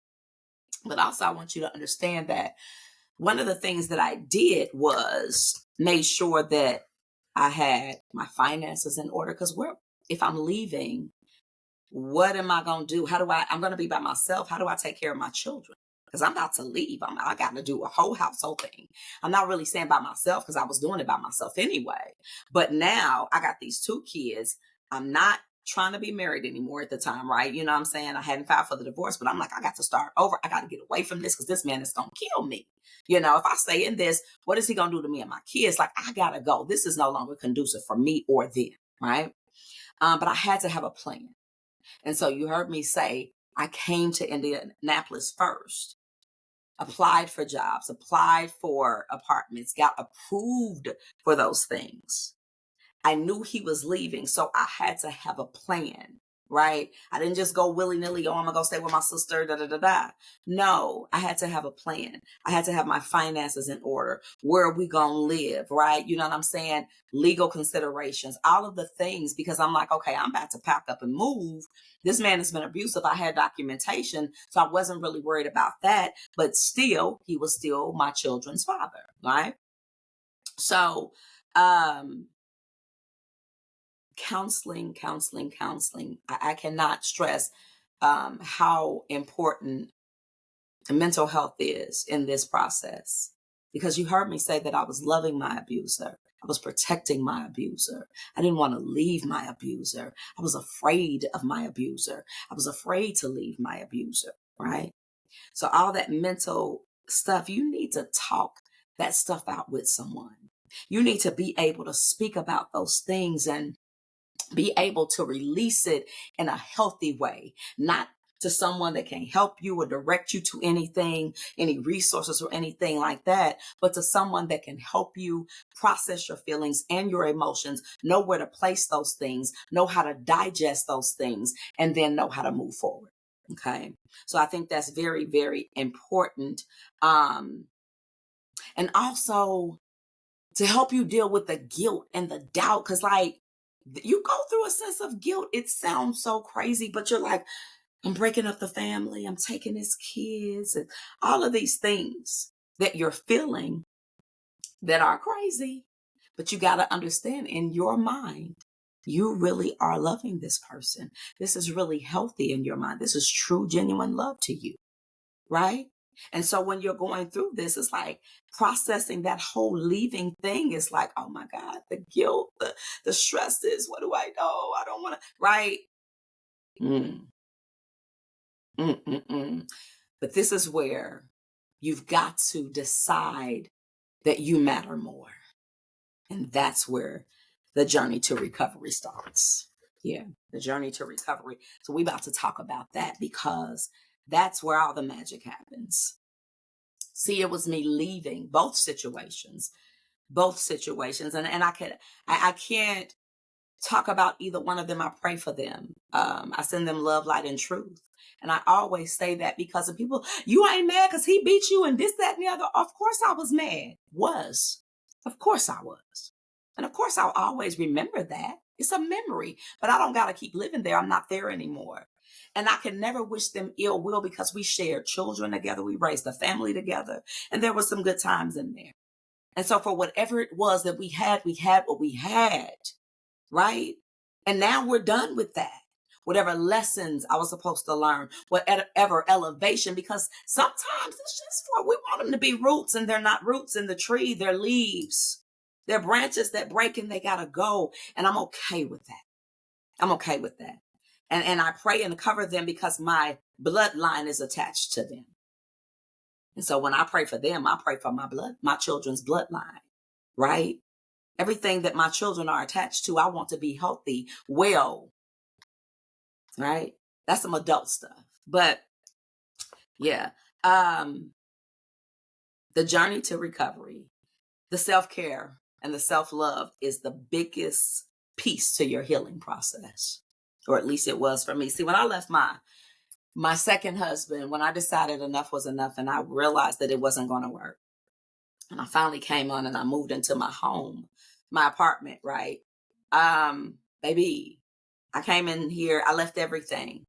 But also, I want you to understand that one of the things that I did was made sure that I had my finances in order, because if I'm leaving, what am I going to do? I'm going to be by myself. How do I take care of my children? Because I'm about to leave. I got to do a whole household thing. I'm not really saying by myself because I was doing it by myself anyway. But now I got these 2 kids. I'm not trying to be married anymore at the time, right? You know what I'm saying? I hadn't filed for the divorce, but I'm like, I got to start over. I got to get away from this because this man is going to kill me. If I stay in this, what is he going to do to me and my kids? Like, I got to go. This is no longer conducive for me or them, right? But I had to have a plan. And so you heard me say, I came to Indianapolis first, applied for jobs, applied for apartments, got approved for those things. I knew he was leaving, so I had to have a plan, right? I didn't just go willy-nilly, I'm gonna go stay with my sister, da-da-da-da. No, I had to have a plan. I had to have my finances in order. Where are we gonna live, right? You know what I'm saying? Legal considerations, all of the things, because I'm like, okay, I'm about to pack up and move. This man has been abusive. I had documentation, so I wasn't really worried about that, but still, he was still my children's father, right? So, counseling. I cannot stress how important mental health is in this process, because you heard me say that I was loving my abuser. I was protecting my abuser. I didn't want to leave my abuser. I was afraid of my abuser. I was afraid to leave my abuser, right? So all that mental stuff, you need to talk that stuff out with someone. You need to be able to speak about those things and be able to release it in a healthy way, not to someone that can help you or direct you to anything, any resources or anything like that, but to someone that can help you process your feelings and your emotions, know where to place those things, know how to digest those things, and then know how to move forward. Okay. So I think that's very, very important. And also to help you deal with the guilt and the doubt, because you go through a sense of guilt. It sounds so crazy, but you're like, I'm breaking up the family. I'm taking his kids and all of these things that you're feeling that are crazy. But you got to understand in your mind, you really are loving this person. This is really healthy in your mind. This is true, genuine love to you, right? And so when you're going through this, it's like processing that whole leaving thing is like, oh my God, the guilt, the stresses. What do I know? I don't want to, right? Mm, mm, mm, mm. But this is where you've got to decide that you matter more. And that's where the journey to recovery starts. Yeah, the journey to recovery. So we about to talk about that because that's where all the magic happens. See, it was me leaving both situations. And I can't talk about either one of them. I pray for them. I send them love, light, and truth. And I always say that because of people, you ain't mad because he beat you and this, that, and the other. Of course I was mad. Of course I was. And of course I'll always remember that. It's a memory, but I don't got to keep living there. I'm not there anymore. And I can never wish them ill will because we shared children together. We raised a family together and there were some good times in there. And so for whatever it was that we had what we had, right? And now we're done with that. Whatever lessons I was supposed to learn, whatever elevation, because sometimes it's just for, we want them to be roots and they're not roots in the tree, they're leaves. They're branches that break and they gotta go. And I'm okay with that. I'm okay with that. And I pray and cover them because my bloodline is attached to them. And so when I pray for them, I pray for my children's bloodline, right? Everything that my children are attached to, I want to be healthy, well, right? That's some adult stuff. But yeah, the journey to recovery, the self-care and the self-love is the biggest piece to your healing process. Or at least it was for me. See, when I left my second husband, when I decided enough was enough and I realized that it wasn't going to work. And I finally came on and I moved into my home, my apartment, right? Baby, I came in here, I left everything.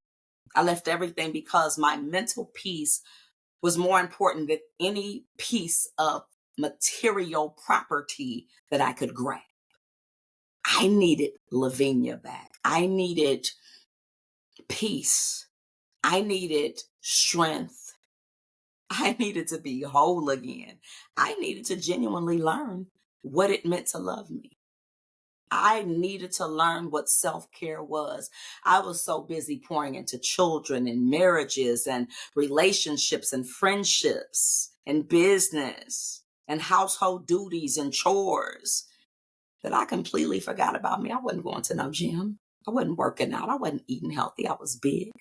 I left everything because my mental peace was more important than any piece of material property that I could grab. I needed LaVenia back. I needed peace. I needed strength. I needed to be whole again. I needed to genuinely learn what it meant to love me. I needed to learn what self-care was. I was so busy pouring into children and marriages and relationships and friendships and business and household duties and chores that I completely forgot about me. I wasn't going to no gym. I wasn't working out. I wasn't eating healthy. I was big.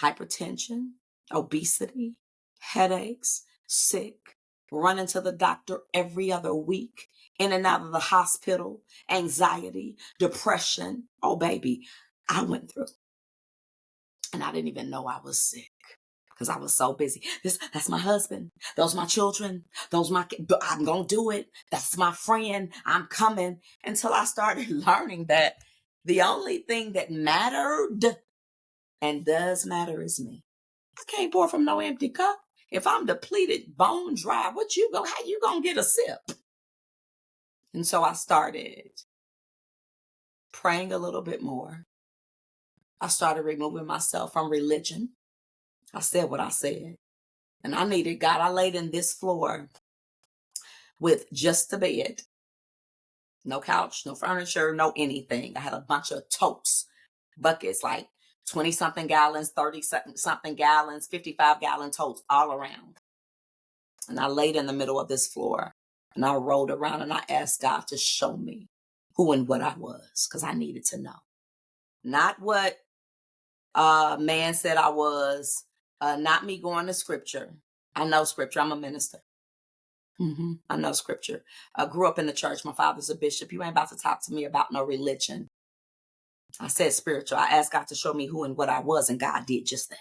Hypertension, obesity, headaches, sick, running to the doctor every other week, in and out of the hospital, anxiety, depression. Oh, baby, I went through. And I didn't even know I was sick because I was so busy. That's my husband. Those my children. I'm going to do it. That's my friend. I'm coming. Until I started learning that the only thing that mattered and does matter is me. I can't pour from no empty cup. If I'm depleted, bone dry, how you gonna get a sip? And so I started praying a little bit more. I started removing myself from religion. I said what I said. And I needed God. I laid in this floor with just a bed. No couch, no furniture, no anything. I had a bunch of totes, buckets, like 20 something gallons, 30 something gallons, 55-gallon totes all around. And I laid in the middle of this floor and I rolled around and I asked God to show me who and what I was because I needed to know. Not what man said I was, not me going to scripture. I know scripture. I'm a minister. I know scripture. I grew up in the church. My father's a bishop. You ain't about to talk to me about no religion. I said spiritual. I asked God to show me who and what I was, and God did just that.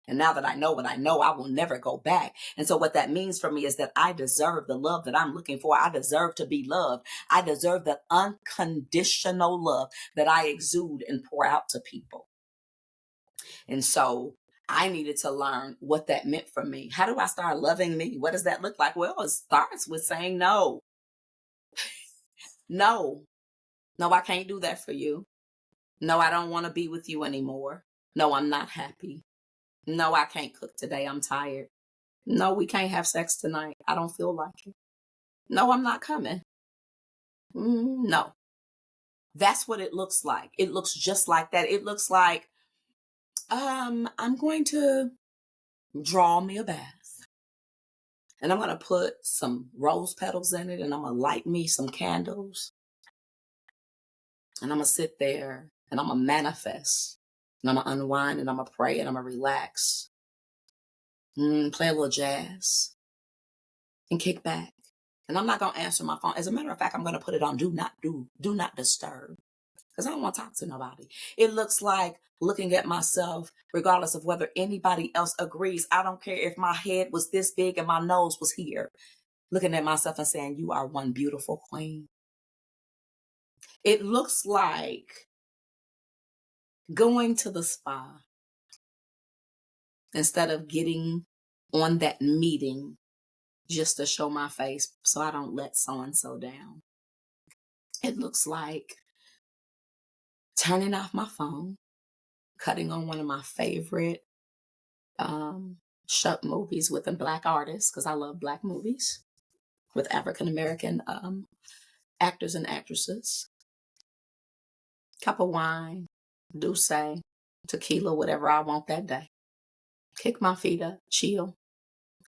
And now that I know what I know, I will never go back. And so what that means for me is that I deserve the love that I'm looking for. I deserve to be loved. I deserve the unconditional love that I exude and pour out to people. And so I needed to learn what that meant for me. How do I start loving me? What does that look like? Well, it starts with saying no. No, no, I can't do that for you. No, I don't want to be with you anymore. No, I'm not happy. No, I can't cook today. I'm tired. No, we can't have sex tonight. I don't feel like it. No, I'm not coming. No, that's what it looks like. It looks just like that. It looks like, I'm going to draw me a bath and I'm going to put some rose petals in it and I'm going to light me some candles and I'm going to sit there and I'm going to manifest and I'm going to unwind and I'm going to pray and I'm going to relax, play a little jazz and kick back. And I'm not going to answer my phone. As a matter of fact, I'm going to put it on do not disturb, because I don't want to talk to nobody. It looks like looking at myself, regardless of whether anybody else agrees. I don't care if my head was this big and my nose was here. Looking at myself and saying, you are one beautiful queen. It looks like going to the spa instead of getting on that meeting just to show my face so I don't let so-and-so down. It looks like turning off my phone, cutting on one of my favorite movies with a Black artists, because I love Black movies with African American actors and actresses. Cup of wine, douce, tequila, whatever I want that day. Kick my feet up, chill,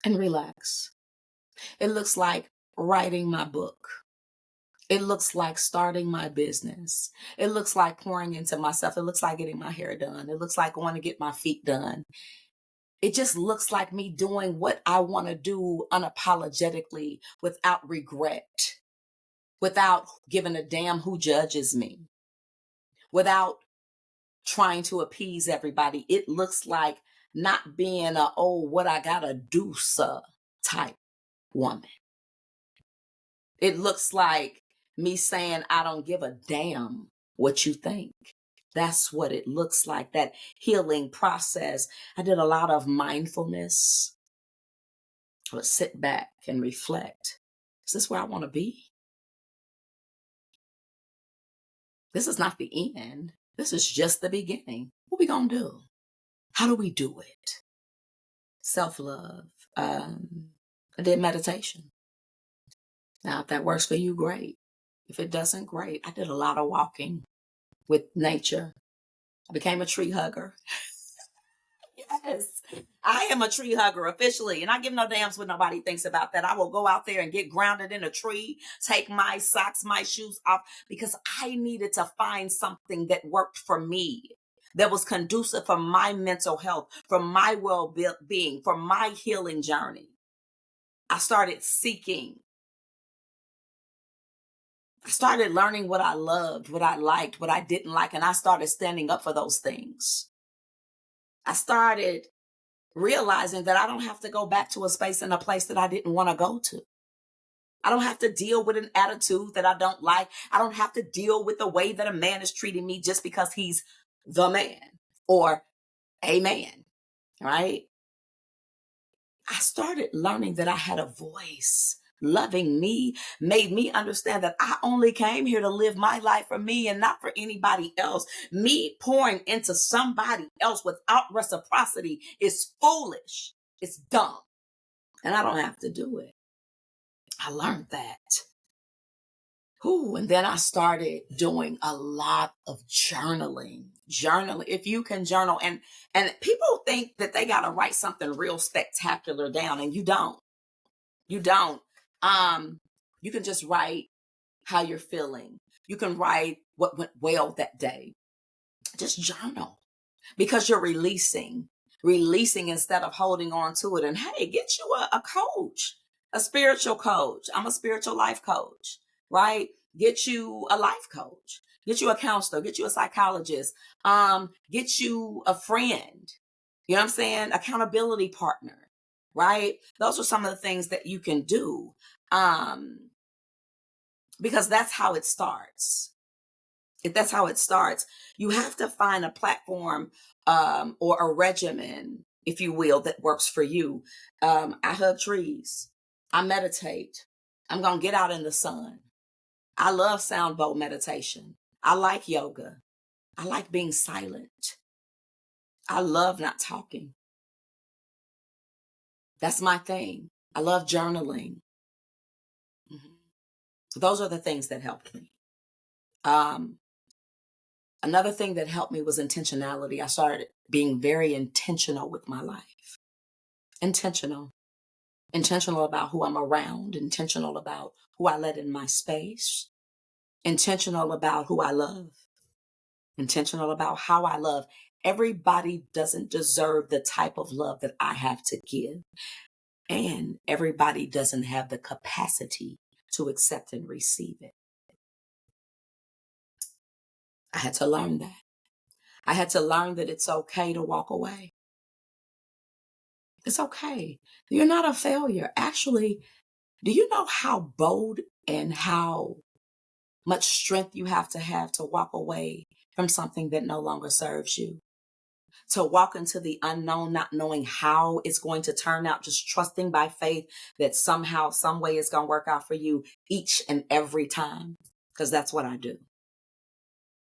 and relax. It looks like writing my book. It looks like starting my business. It looks like pouring into myself. It looks like getting my hair done. It looks like going to get my feet done. It just looks like me doing what I want to do unapologetically, without regret, without giving a damn who judges me, without trying to appease everybody. It looks like not being what I gotta do, sir, type woman. It looks like me saying, I don't give a damn what you think. That's what it looks like, that healing process. I did a lot of mindfulness. I would sit back and reflect. Is this where I want to be? This is not the end. This is just the beginning. What we gonna do? How do we do it? Self-love. I did meditation. Now, if that works for you, great. If it doesn't, great. I did a lot of walking with nature. I became a tree hugger. Yes, I am a tree hugger officially, and I give no damns what nobody thinks about that. I will go out there and get grounded in a tree, take my socks, my shoes off, because I needed to find something that worked for me, that was conducive for my mental health, for my well-being, for my healing journey. I started seeking. I started learning what I loved, what I liked, what I didn't like, and I started standing up for those things. I started realizing that I don't have to go back to a space and a place that I didn't want to go to. I don't have to deal with an attitude that I don't like. I don't have to deal with the way that a man is treating me just because he's the man or a man, right? I started learning that I had a voice. Loving me made me understand that I only came here to live my life for me and not for anybody else. Me pouring into somebody else without reciprocity is foolish. It's dumb. And I don't have to do it. I learned that. And then I started doing a lot of journaling. If you can journal, and people think that they got to write something real spectacular down, and you don't. You don't. You can just write how you're feeling. You can write what went well that day. Just journal, because you're releasing instead of holding on to it. And hey, get you a coach, a spiritual coach. I'm a spiritual life coach, right? Get you a life coach, get you a counselor, get you a psychologist, get you a friend. You know what I'm saying? Accountability partner, right? Those are some of the things that you can do, because that's how it starts. If that's how it starts, you have to find a platform or a regimen, if you will, that works for you. I hug trees. I meditate. I'm going to get out in the sun. I love sound bowl meditation. I like yoga. I like being silent. I love not talking. That's my thing. I love journaling. Mhm. Those are the things that helped me. Um, Another thing that helped me was intentionality. I started being very intentional with my life. Intentional. Intentional about who I'm around, intentional about who I let in my space, intentional about who I love, intentional about how I love. Everybody doesn't deserve the type of love that I have to give, and everybody doesn't have the capacity to accept and receive it. I had to learn that. I had to learn that it's okay to walk away. It's okay. You're not a failure. Actually, do you know how bold and how much strength you have to walk away from something that no longer serves you? To walk into the unknown, not knowing how it's going to turn out, just trusting by faith that somehow, some way it's going to work out for you each and every time. Because that's what I do.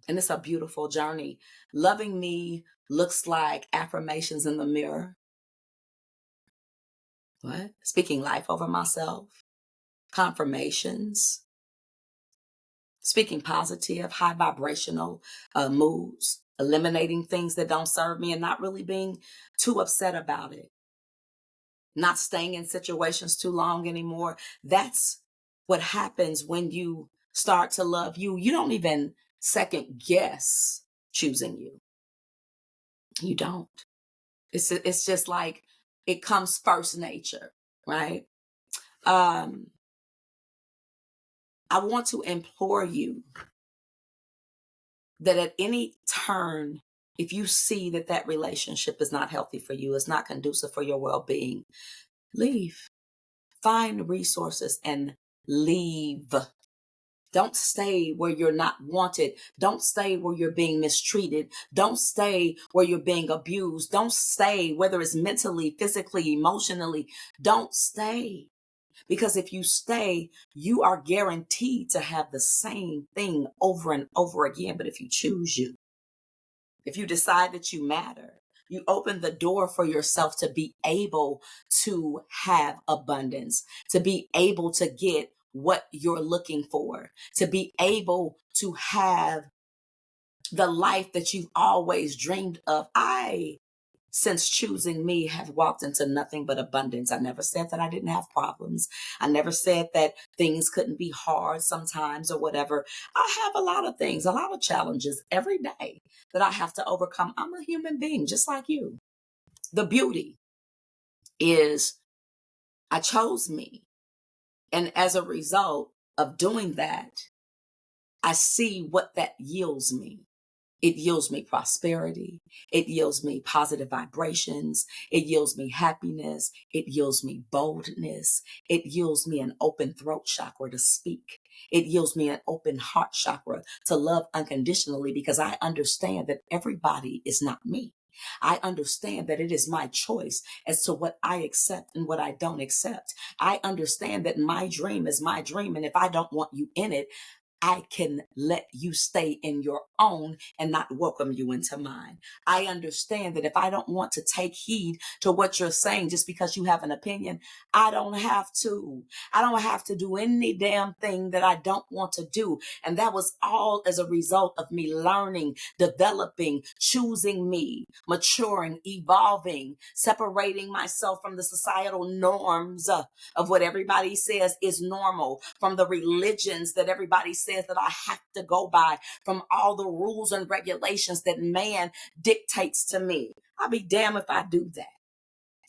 And it's a beautiful journey. Loving me looks like affirmations in the mirror. What? Speaking life over myself, confirmations, speaking positive, high vibrational moods, eliminating things that don't serve me and not really being too upset about it, not staying in situations too long anymore. That's what happens when you start to love you. You don't even second guess choosing you. You don't. It's just like it comes first nature, right? Um, I want to implore you that at any turn, if you see that that relationship is not healthy for you, it's not conducive for your well-being, leave. Find resources and leave. Don't stay where you're not wanted. Don't stay where you're being mistreated. Don't stay where you're being abused. Don't stay, whether it's mentally, physically, emotionally. Don't stay. Because if you stay, you are guaranteed to have the same thing over and over again. But if you choose you, if you decide that you matter, you open the door for yourself to be able to have abundance, to be able to get what you're looking for, to be able to have the life that you've always dreamed of. Since choosing me, have walked into nothing but abundance. I never said that I didn't have problems. I never said that things couldn't be hard sometimes or whatever. I have a lot of things, a lot of challenges every day that I have to overcome. I'm a human being just like you. The beauty is I chose me. And as a result of doing that, I see what that yields me. It yields me prosperity. It yields me positive vibrations. It yields me happiness. It yields me boldness. It yields me an open throat chakra to speak. It yields me an open heart chakra to love unconditionally because I understand that everybody is not me. I understand that it is my choice as to what I accept and what I don't accept. I understand that my dream is my dream. And if I don't want you in it, I can let you stay in your own and not welcome you into mine. I understand that if I don't want to take heed to what you're saying just because you have an opinion, I don't have to. I don't have to do any damn thing that I don't want to do. And that was all as a result of me learning, developing, choosing me, maturing, evolving, separating myself from the societal norms of what everybody says is normal, from the religions that everybody says that I have to go by, from all the rules and regulations that man dictates to me. I'll be damned if I do that.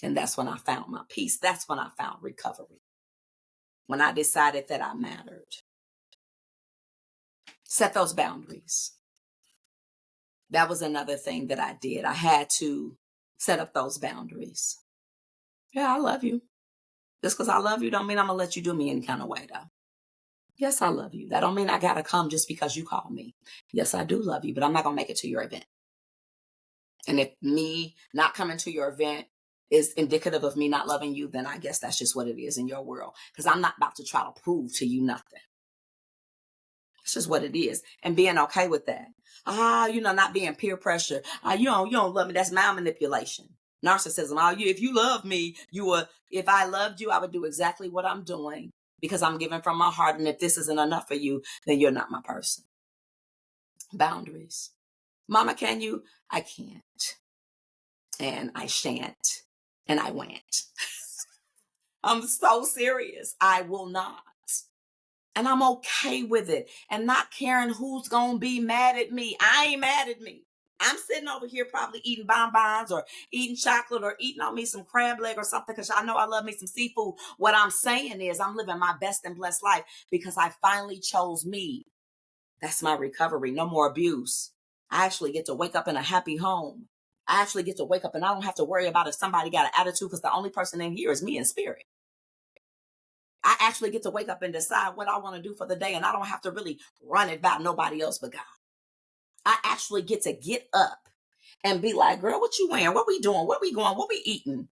And that's when I found my peace. That's when I found recovery. When I decided that I mattered. Set those boundaries. That was another thing that I did. I had to set up those boundaries. Yeah, I love you. Just because I love you don't mean I'm going to let you do me any kind of way, though. Yes, I love you. That don't mean I gotta come just because you call me. Yes, I do love you, but I'm not gonna make it to your event. And if me not coming to your event is indicative of me not loving you, then I guess that's just what it is in your world. Because I'm not about to try to prove to you nothing. It's just what it is. And being okay with that. Not being peer pressure. You don't love me. That's my manipulation. Narcissism. If you love me, if I loved you, I would do exactly what I'm doing because I'm giving from my heart. And if this isn't enough for you, then you're not my person. Boundaries. Mama, can you? I can't. And I shan't. And I won't. I'm so serious. I will not. And I'm okay with it and not caring who's going to be mad at me. I ain't mad at me. I'm sitting over here probably eating bonbons or eating chocolate or eating on me some crab leg or something because I know I love me some seafood. What I'm saying is I'm living my best and blessed life because I finally chose me. That's my recovery. No more abuse. I actually get to wake up in a happy home. I actually get to wake up and I don't have to worry about if somebody got an attitude because the only person in here is me in spirit. I actually get to wake up and decide what I want to do for the day, and I don't have to really run it by nobody else but God. I actually get to get up and be like, girl, what you wearing? What we doing? Where we going? What we eating?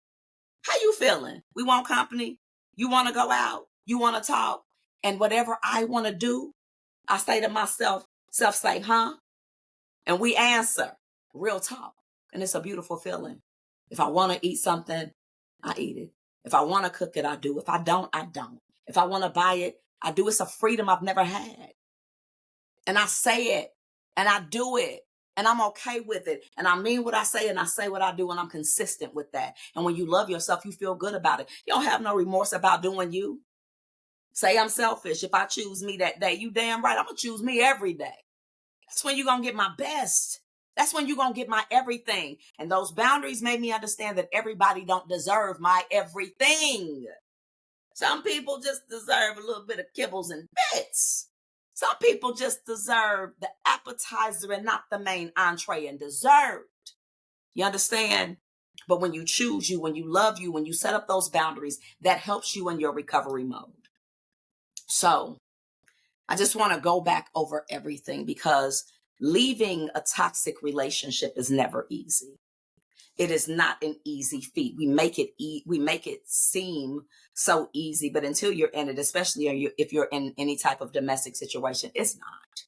How you feeling? We want company? You want to go out? You want to talk? And whatever I want to do, I say to myself, self say, huh? And we answer, real talk. And it's a beautiful feeling. If I want to eat something, I eat it. If I want to cook it, I do. If I don't, I don't. If I want to buy it, I do. It's a freedom I've never had. And I say it and I do it and I'm okay with it. And I mean what I say and I say what I do and I'm consistent with that. And when you love yourself, you feel good about it. You don't have no remorse about doing you. Say I'm selfish. If I choose me that day, you damn right. I'm going to choose me every day. That's when you're going to get my best. That's when you're going to get my everything. And those boundaries made me understand that everybody don't deserve my everything. Some people just deserve a little bit of kibbles and bits. Some people just deserve the appetizer and not the main entree and dessert. You understand? But when you choose you, when you love you, when you set up those boundaries, that helps you in your recovery mode. So I just want to go back over everything because leaving a toxic relationship is never easy. It is not an easy feat. We make it seem so easy, but until you're in it, especially if you're in any type of domestic situation, it's not.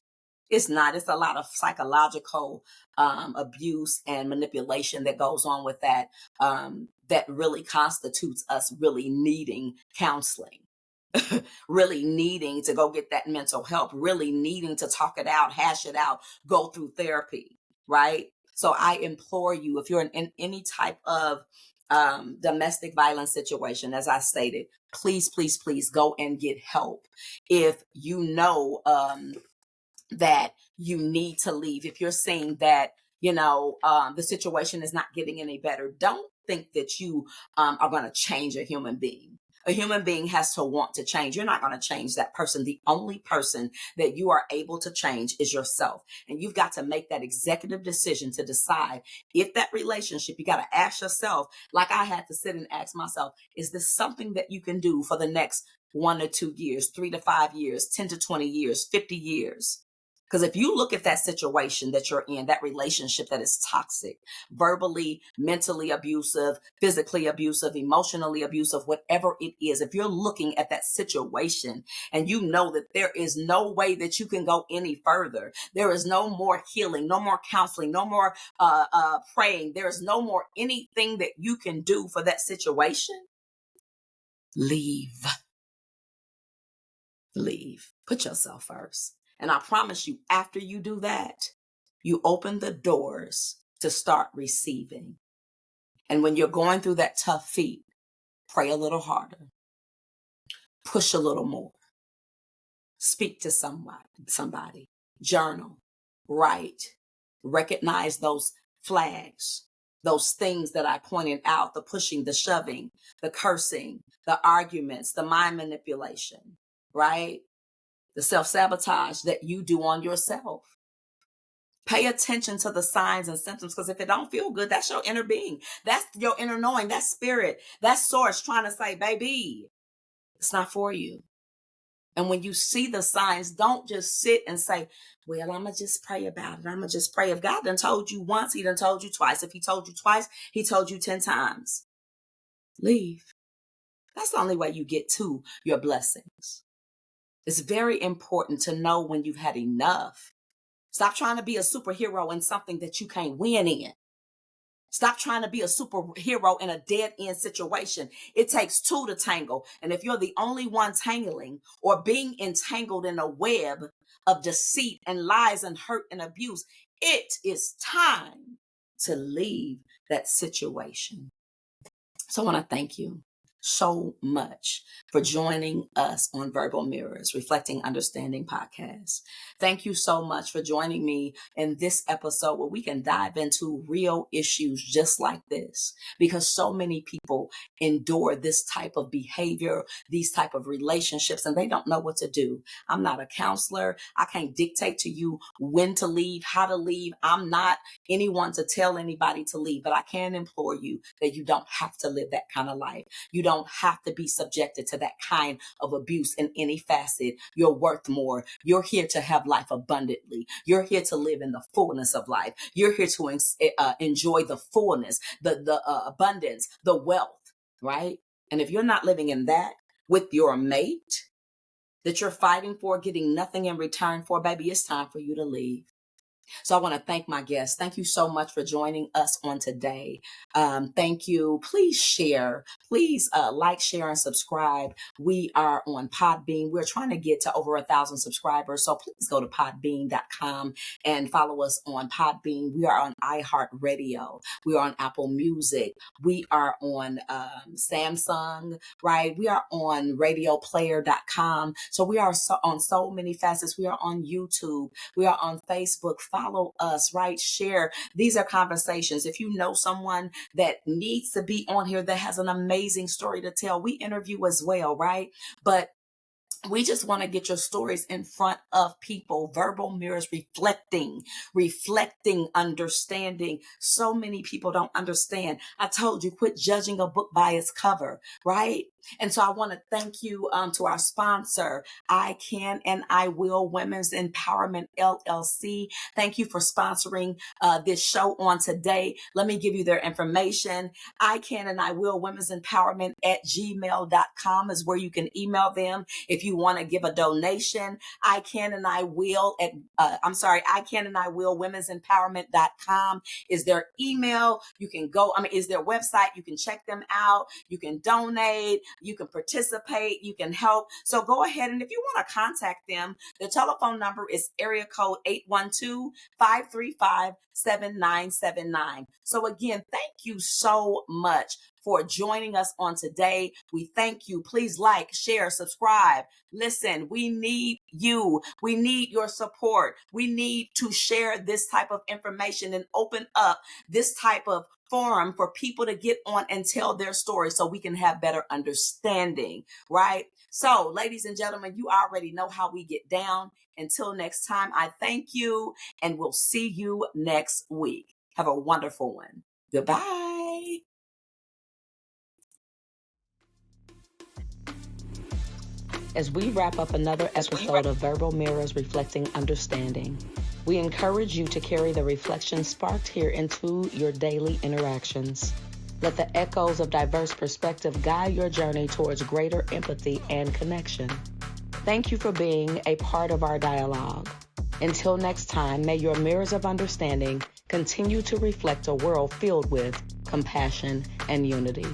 It's not. It's a lot of psychological abuse and manipulation that goes on with that. That really constitutes us really needing counseling. Really needing to go get that mental help, really needing to talk it out, hash it out, go through therapy, right? So I implore you, if you're in any type of domestic violence situation, as I stated, please, please, please go and get help. If you know that you need to leave, if you're seeing that, the situation is not getting any better, don't think that you are going to change a human being. A human being has to want to change. You're not going to change that person. The only person that you are able to change is yourself. And you've got to make that executive decision to decide if that relationship, you got to ask yourself, like I had to sit and ask myself, is this something that you can do for the next 1 to 2 years, 3 to 5 years, 10 to 20 years, 50 years? Because if you look at that situation that you're in, that relationship that is toxic, verbally, mentally abusive, physically abusive, emotionally abusive, whatever it is, if you're looking at that situation and you know that there is no way that you can go any further, there is no more healing, no more counseling, no more praying, there is no more anything that you can do for that situation, leave. Leave. Put yourself first. And I promise you, after you do that, you open the doors to start receiving. And when you're going through that tough feat, pray a little harder, push a little more, speak to somebody, journal, write, recognize those flags, those things that I pointed out, the pushing, the shoving, the cursing, the arguments, the mind manipulation, right? The self-sabotage that you do on yourself. Pay attention to the signs and symptoms, because if it don't feel good, that's your inner being. That's your inner knowing. That's spirit. That's source trying to say, baby, it's not for you. And when you see the signs, don't just sit and say, well, I'm going to just pray about it. I'm going to just pray. If God done told you once, he done told you twice. If he told you twice, he told you 10 times. Leave. That's the only way you get to your blessings. It's very important to know when you've had enough. Stop trying to be a superhero in something that you can't win in. Stop trying to be a superhero in a dead end situation. It takes two to tangle. And if you're the only one tangling or being entangled in a web of deceit and lies and hurt and abuse, it is time to leave that situation. So I want to thank you so much for joining us on Verbal Mirrors, Reflecting Understanding podcast. Thank you so much for joining me in this episode where we can dive into real issues just like this, because so many people endure this type of behavior, these type of relationships, and they don't know what to do. I'm not a counselor. I can't dictate to you when to leave, how to leave. I'm not anyone to tell anybody to leave, but I can implore you that you don't have to live that kind of life. You don't have to be subjected to that kind of abuse in any facet. You're worth more. You're here to have life abundantly. You're here to live in the fullness of life. You're here to enjoy the fullness, the abundance, the wealth, right? And if you're not living in that with your mate that you're fighting for, getting nothing in return for, baby, it's time for you to leave. So I want to thank my guests. Thank you so much for joining us on today. Thank you. Please share. Please like, share, and subscribe. We are on Podbean. We're trying to get to over 1,000 subscribers. So please go to podbean.com and follow us on Podbean. We are on iHeartRadio. We are on Apple Music. We are on Samsung, right? We are on radioplayer.com. So we are on so many facets. We are on YouTube. We are on Facebook. Follow us, right? Share. These are conversations. If you know someone that needs to be on here that has an amazing story to tell, we interview as well, right? But we just want to get your stories in front of people. Verbal mirrors, reflecting, understanding. So many people don't understand. I told you, quit judging a book by its cover, right? And so I want to thank you to our sponsor, I Can and I Will Women's Empowerment LLC. Thank you for sponsoring this show on today. Let me give you their information. I Can and I Will Women's Empowerment at gmail.com is where you can email them if you want to give a donation. I Can and I Will I Can and I Will Women's Empowerment.com is their email. You can go, is their website. You can check them out. You can donate. You can participate. You can help. So go ahead. And if you want to contact them, the telephone number is area code 812-535-7979. So again, thank you so much for joining us on today. We thank you. Please like, share, subscribe. Listen, we need you. We need your support. We need to share this type of information and open up this type of forum for people to get on and tell their story so we can have better understanding, right? So, ladies and gentlemen, you already know how we get down. Until next time, I thank you, and we'll see you next week. Have a wonderful one. Goodbye. As we wrap up another episode of Verbal Mirrors Reflecting Understanding, we encourage you to carry the reflection sparked here into your daily interactions. Let the echoes of diverse perspective guide your journey towards greater empathy and connection. Thank you for being a part of our dialogue. Until next time, may your mirrors of understanding continue to reflect a world filled with compassion and unity.